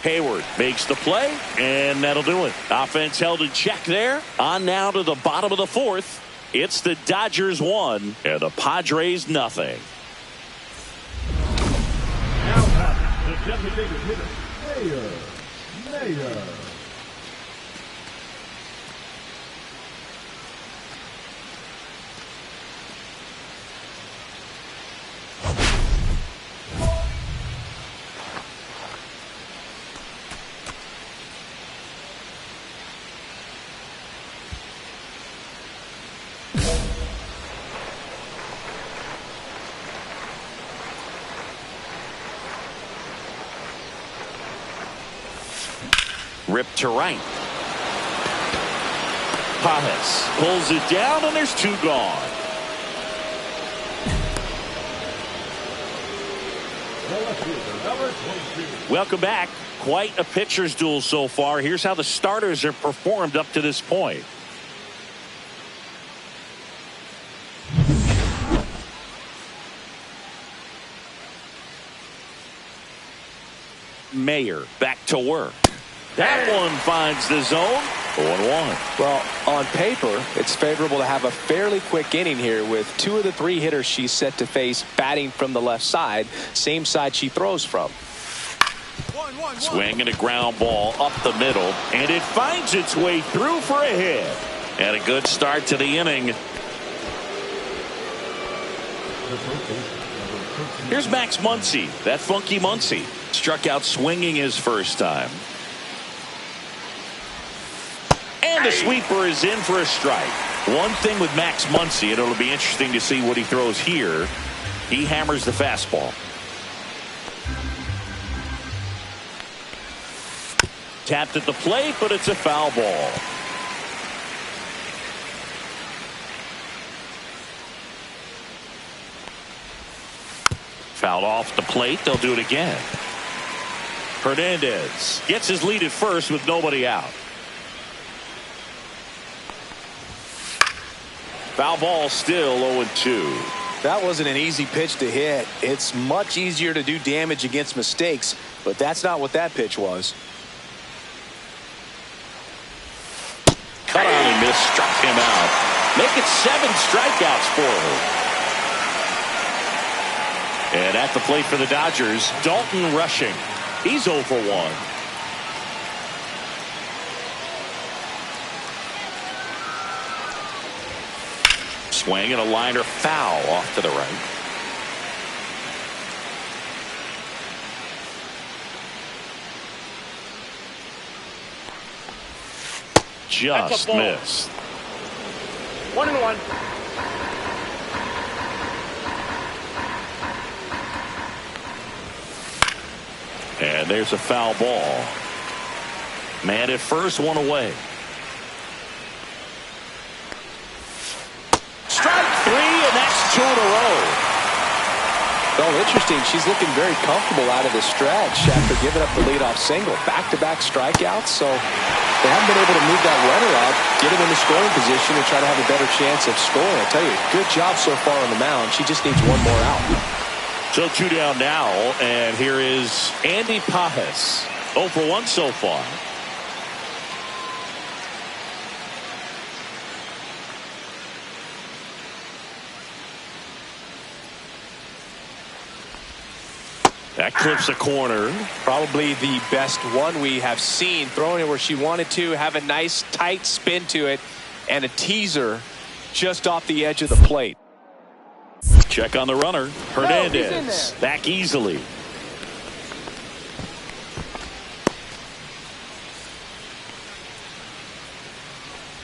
Hayward makes the play, and that'll do it. Offense held in check there. On now to the bottom of the 4th. It's the Dodgers 1 and the Padres nothing. Now back, the designated hitter, Mayer. Ripped to right. Pajes pulls it down, and there's 2 gone. Welcome back. Quite a pitcher's duel so far. Here's how the starters have performed up to this point. Mayer back to work. That one finds the zone. 0-1. Well, on paper, it's favorable to have a fairly quick inning here with 2 of the 3 hitters she's set to face batting from the left side, same side she throws from. Swing and a ground ball up the middle, and it finds its way through for a hit. And a good start to the inning. Here's Max Muncy, that funky Muncy. Struck out swinging his first time. And the sweeper is in for a strike. One thing with Max Muncy, and it'll be interesting to see what he throws here. He hammers the fastball. Tapped at the plate, but it's a foul ball. Fouled off the plate. They'll do it again. Hernandez gets his lead at first with nobody out. Foul ball, still 0-2. That wasn't an easy pitch to hit. It's much easier to do damage against mistakes, but that's not what that pitch was. Cut on and miss, struck him out. Make it 7 strikeouts for her. And at the plate for the Dodgers, Dalton Rushing. He's 0 for 1. Swing and a liner foul off to the right. Just missed. 1-1. And there's a foul ball. Man at first, 1 away. Strike 3, and that's 2 in a row. Well, interesting. She's looking very comfortable out of the stretch after giving up the leadoff single. Back-to-back strikeouts, so they haven't been able to move that runner out, get him in the scoring position, and try to have a better chance of scoring. I tell you, good job so far on the mound. She just needs 1 more out. So 2 down now, and here is Andy Pajes. 0 for 1 so far. That clips a corner. Probably the best one we have seen. Throwing it where she wanted to, have a nice tight spin to it, and a teaser just off the edge of the plate. Check on the runner. Hernandez back easily.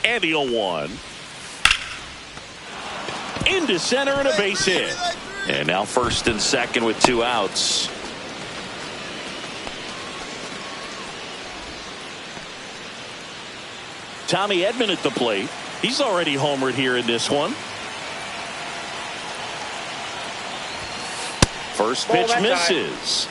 And the 0-1. Into center and a base hit. And now first and second with 2 outs. Tommy Edman at the plate. He's already homered here in this one. First pitch misses.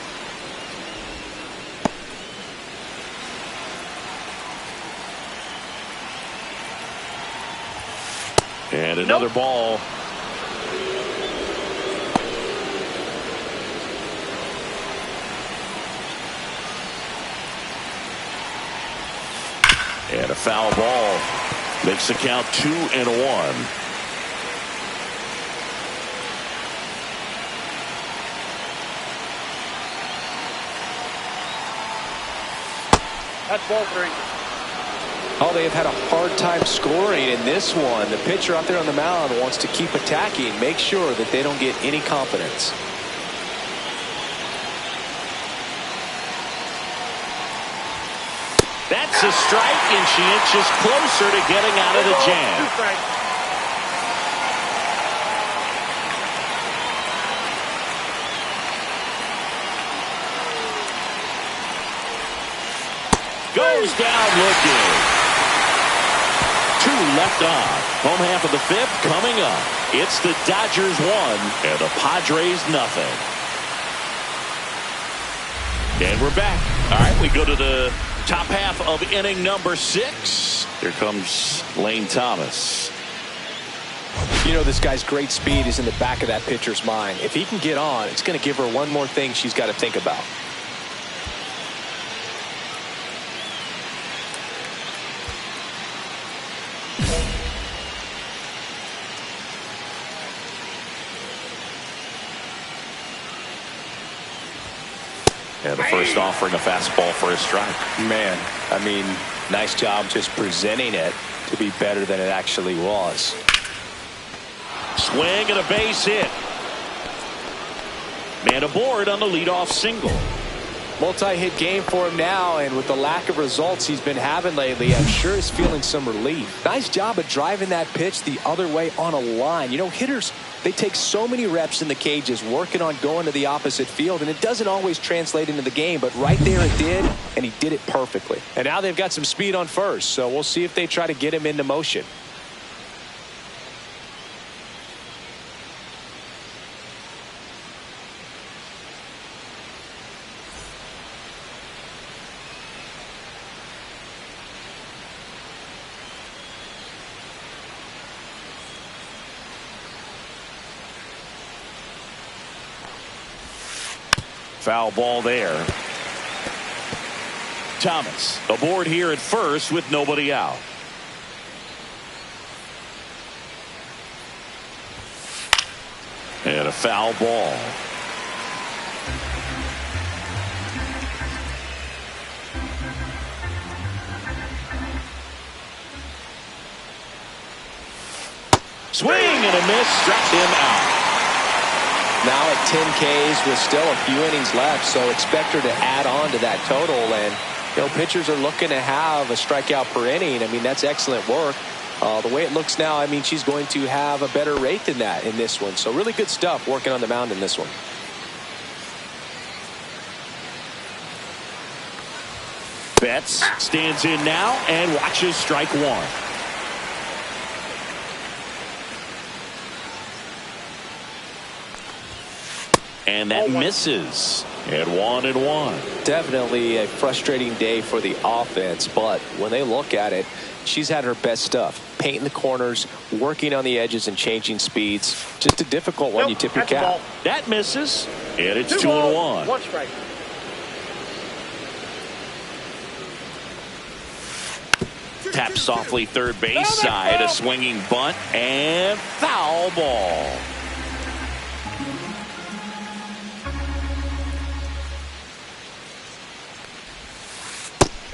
And another ball. And a foul ball. Makes the count 2-1. That's ball 3. Oh, they have had a hard time scoring in this one. The pitcher out there on the mound wants to keep attacking, make sure that they don't get any confidence. That's a strike, and she inches closer to getting out of the jam. Goes down looking. 2 left on. Home half of the 5th coming up. It's the Dodgers 1 and the Padres nothing. And we're back. All right, we go to the top half of inning number 6. Here comes Lane Thomas. You know, this guy's great speed is in the back of that pitcher's mind. If he can get on, it's going to give her one more thing she's got to think about. And the first offering a fastball for a strike. Man, I mean, nice job just presenting it to be better than it actually was. Swing and a base hit. Man aboard on the leadoff single. Multi-hit game for him now, and with the lack of results he's been having lately, I'm sure he's feeling some relief. Nice job of driving that pitch the other way on a line. You know, hitters, they take so many reps in the cages working on going to the opposite field, and it doesn't always translate into the game, but right there it did, and he did it perfectly. And now they've got some speed on first, so we'll see if they try to get him into motion. Foul ball there. Thomas aboard here at first with nobody out. And a foul ball. Swing and a miss, struck him out. Now at 10 Ks with still a few innings left, so expect her to add on to that total. And, you know, pitchers are looking to have a strikeout per inning. I mean, that's excellent work. The way it looks now, I mean, she's going to have a better rate than that in this one. So really good stuff working on the mound in this one. Betts stands in now and watches strike 1. And that misses at 1-1. Definitely a frustrating day for the offense, but when they look at it, she's had her best stuff. Painting the corners, working on the edges, and changing speeds. Just a difficult one. You tip your cap. That misses, and it's 2-1. 1 strike. Tap softly third base side, a swinging bunt, and foul ball.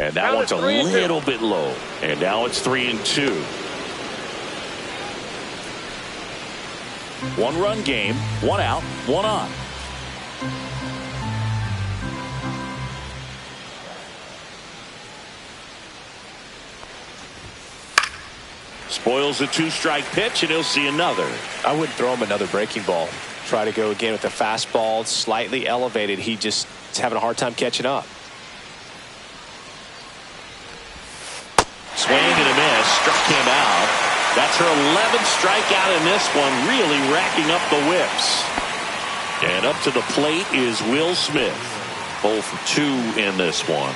And that one's a little bit low. And now it's 3-2. One-run game, one out, one on. Spoils a two-strike pitch, and he'll see another. I wouldn't throw him another breaking ball. Try to go again with the fastball, slightly elevated. He just is having a hard time catching up. Swing and a miss, struck him out. That's her 11th strikeout in this one, really racking up the whips. And up to the plate is Will Smith. 0 for 2 in this one.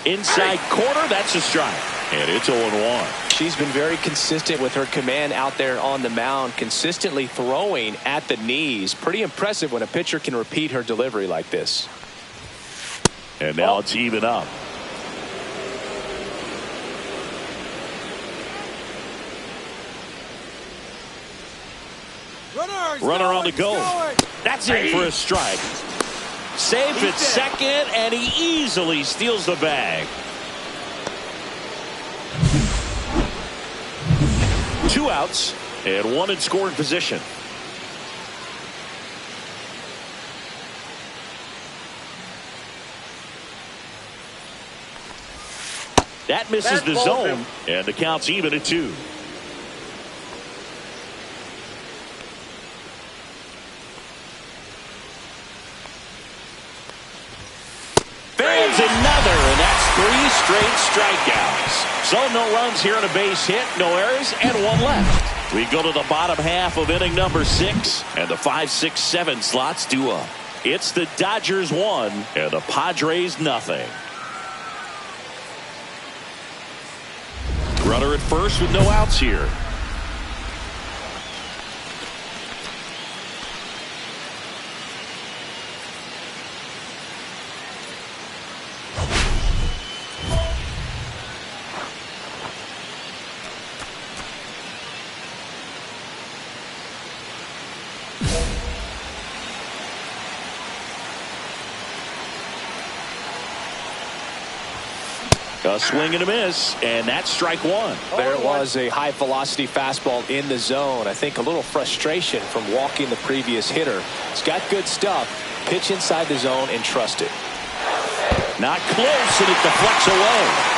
Inside corner, that's a strike. And it's 0-1. She's been very consistent with her command out there on the mound, consistently throwing at the knees. Pretty impressive when a pitcher can repeat her delivery like this. And now it's even up. Runner on the go. That's in for a strike. Saves at second, and he easily steals the bag. 2 outs and 1 in scoring position. That misses the zone, and the count's even at 2. Fans another, and that's 3 straight strikeouts. So no runs here on a base hit, no errors, and 1 left. We go to the bottom half of inning number 6, and the 5, 6, 7 slots due up. It's the Dodgers 1 and the Padres nothing. Runner at first with no outs here. A swing and a miss, and that's strike 1. There was a high velocity fastball in the zone. I think a little frustration from walking the previous hitter. It's got good stuff. Pitch inside the zone and trust it. Not close, and it deflects away.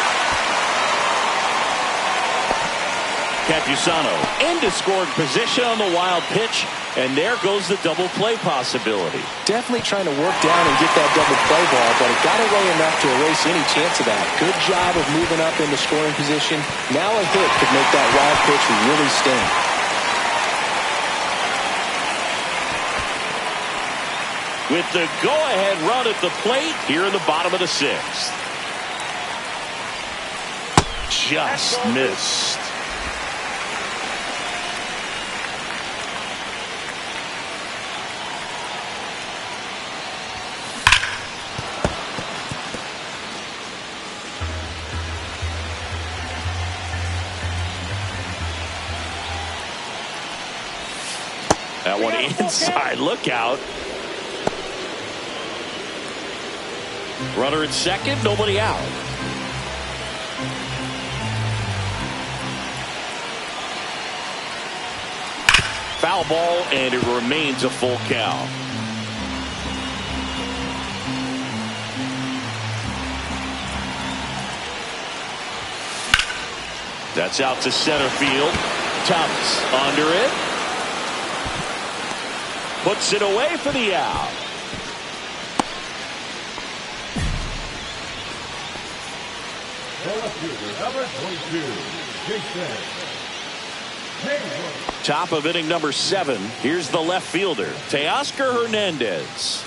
Campusano into scoring position on the wild pitch, and there goes the double play possibility. Definitely trying to work down and get that double play ball, but it got away enough to erase any chance of that. Good job of moving up into scoring position. Now a hit could make that wild pitch really sting. With the go-ahead run at the plate here in the bottom of the 6th. Just missed. That one inside, look out. Runner at second, nobody out. Foul ball, and it remains a full count. That's out to center field. Thomas under it. Puts it away for the out. Number 22, Top of inning number 7. Here's the left fielder, Teoscar Hernandez.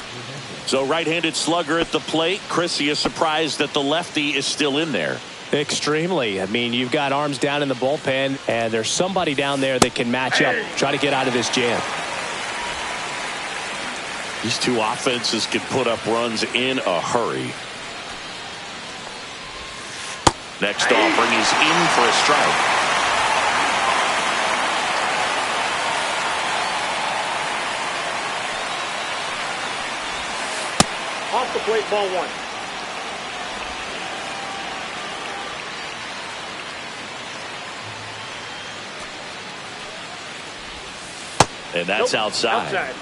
So right-handed slugger at the plate. Chris, you surprised that the lefty is still in there? Extremely. I mean, you've got arms down in the bullpen, and there's somebody down there that can match up, try to get out of this jam. These two offenses can put up runs in a hurry. Next offering is in for a strike. the plate, ball one. And that's outside. Outside.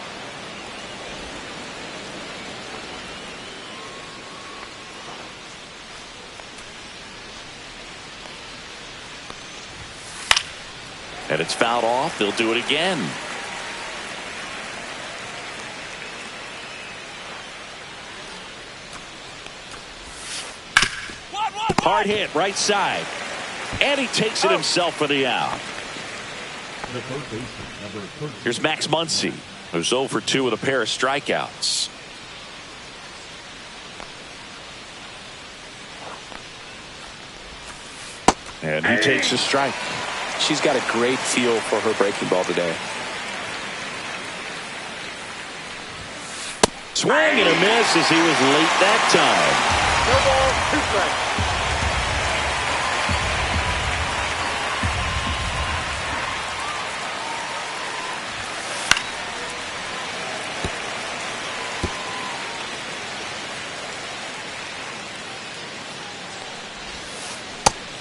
And it's fouled off. They'll do it again. Hard hit, right side. And he takes it himself for the out. The first baseman, number 13. Here's Max Muncy, who's 0 for 2 with a pair of strikeouts. And he takes a strike. She's got a great feel for her breaking ball today. Swing and a miss as he was late that time. No ball, 2 strikes.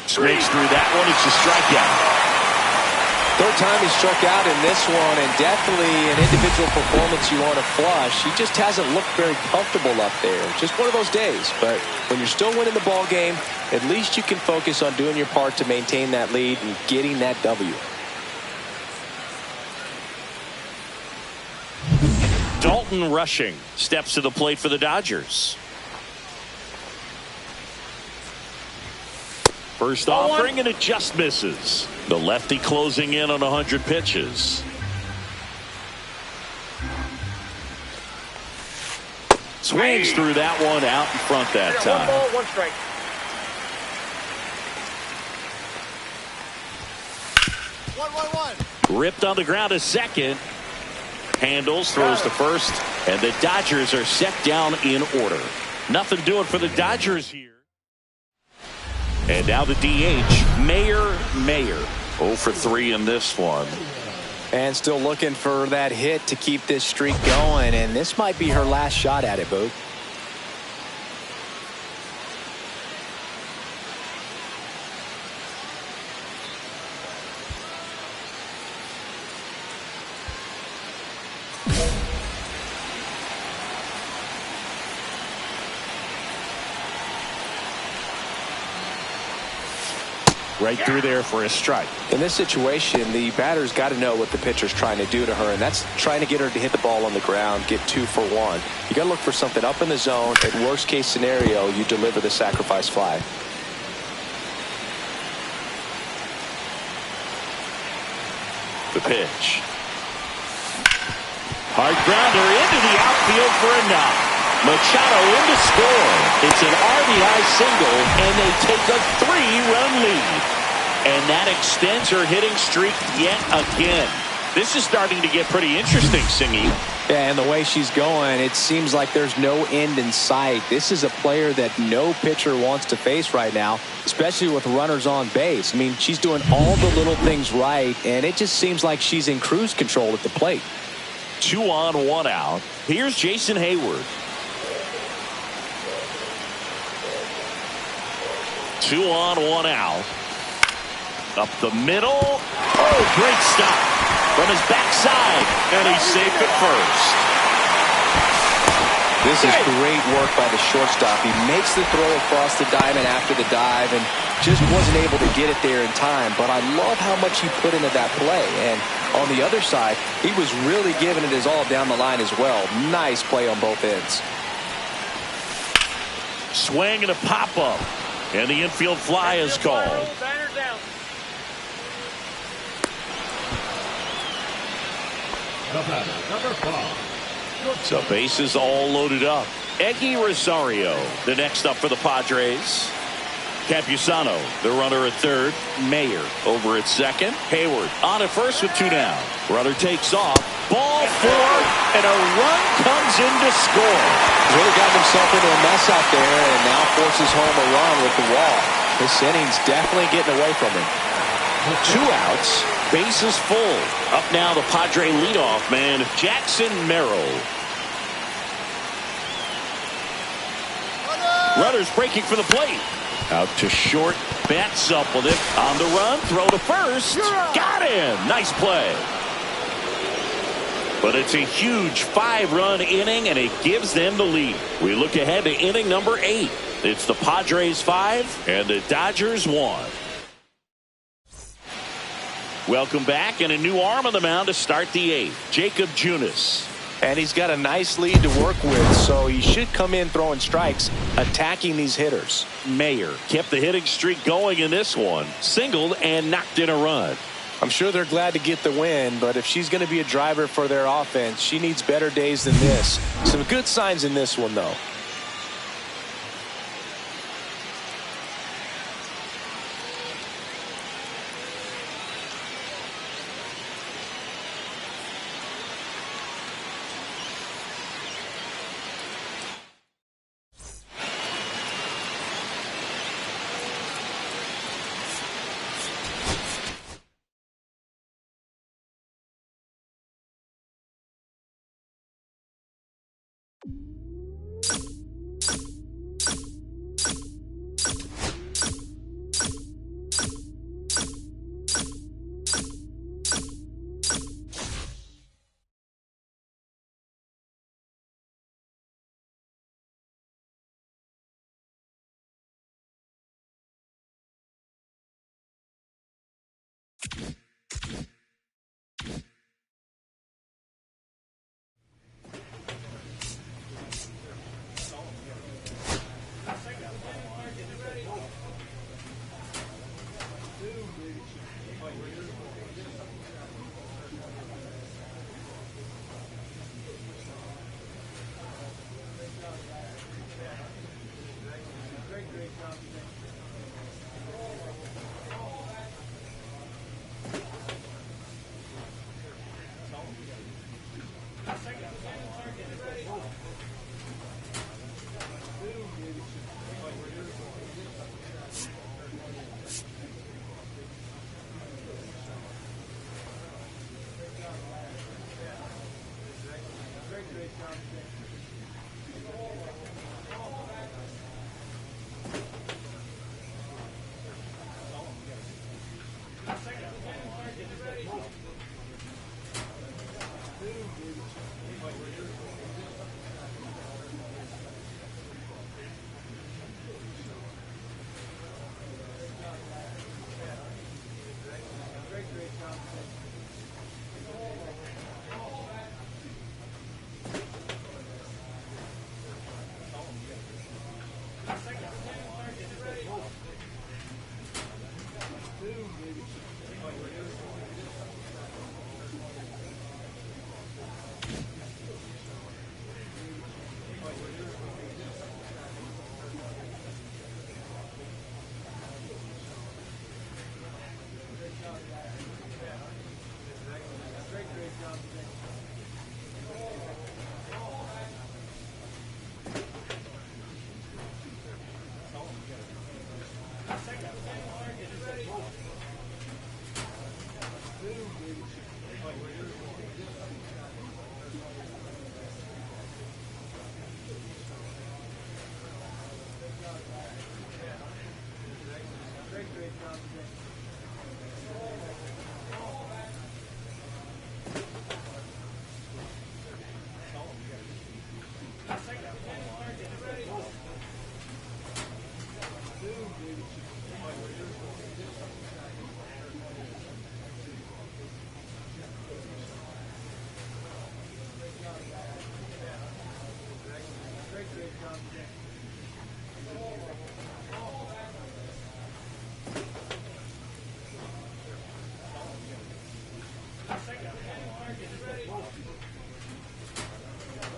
Swings through that one. It's a strikeout. Third time he struck out in this one, and definitely an individual performance you want to flush. He just hasn't looked very comfortable up there. Just one of those days. But when you're still winning the ball game, at least you can focus on doing your part to maintain that lead and getting that W. Dalton Rushing steps to the plate for the Dodgers. First offering, and it just misses. The lefty closing in on 100 pitches. Swings through that one out in front that time. 1 ball, 1 strike. Ripped on the ground to second. Handles, throws to first, and the Dodgers are set down in order. Nothing doing for the Dodgers here. And now the DH, Mayer. 0 for 3 in this one. And still looking for that hit to keep this streak going, and this might be her last shot at it, Boog. Right through there for a strike. In this situation, the batter's got to know what the pitcher's trying to do to her, and that's trying to get her to hit the ball on the ground, get 2 for 1. You got to look for something up in the zone. At worst case scenario, you deliver the sacrifice fly. The pitch. Hard grounder into the outfield for a knock. Machado in to score. It's an RBI single, and they take a 3-run lead. And that extends her hitting streak yet again. This is starting to get pretty interesting, Singy. Yeah, and the way she's going, it seems like there's no end in sight. This is a player that no pitcher wants to face right now, especially with runners on base. I mean, she's doing all the little things right, and it just seems like she's in cruise control at the plate. 2 on, 1 out. Here's Jason Hayward. 2 on, 1 out. Up the middle. Oh, great stop from his backside, and he's safe at first. This is great work by the shortstop. He makes the throw across the diamond after the dive and just wasn't able to get it there in time. But I love how much he put into that play. And on the other side, he was really giving it his all down the line as well. Nice play on both ends. Swing and a pop-up. And the infield fly is called. Banner down. The batter, number 5. So bases all loaded up. Eggy Rosario, the next up for the Padres. Campusano, the runner at third. Mayer over at second. Hayward on at first with 2 down. Runner takes off. Ball 4, and a run comes in to score. Really got himself into a mess out there and now forces home a run with the wall. This inning's definitely getting away from him. 2 outs, bases full. Up now the Padre leadoff man, Jackson Merrill. Runners breaking for the plate. Out to short. Betts up with it. On the run. Throw to first. Got him. Nice play. But it's a huge 5-run inning, and it gives them the lead. We look ahead to inning number 8. It's the Padres 5 and the Dodgers 1. Welcome back, and a new arm on the mound to start the 8th. Jacob Junis. And he's got a nice lead to work with, so he should come in throwing strikes, attacking these hitters. Mayer kept the hitting streak going in this one. Singled and knocked in a run. I'm sure they're glad to get the win, but if she's going to be a driver for their offense, she needs better days than this. Some good signs in this one, though.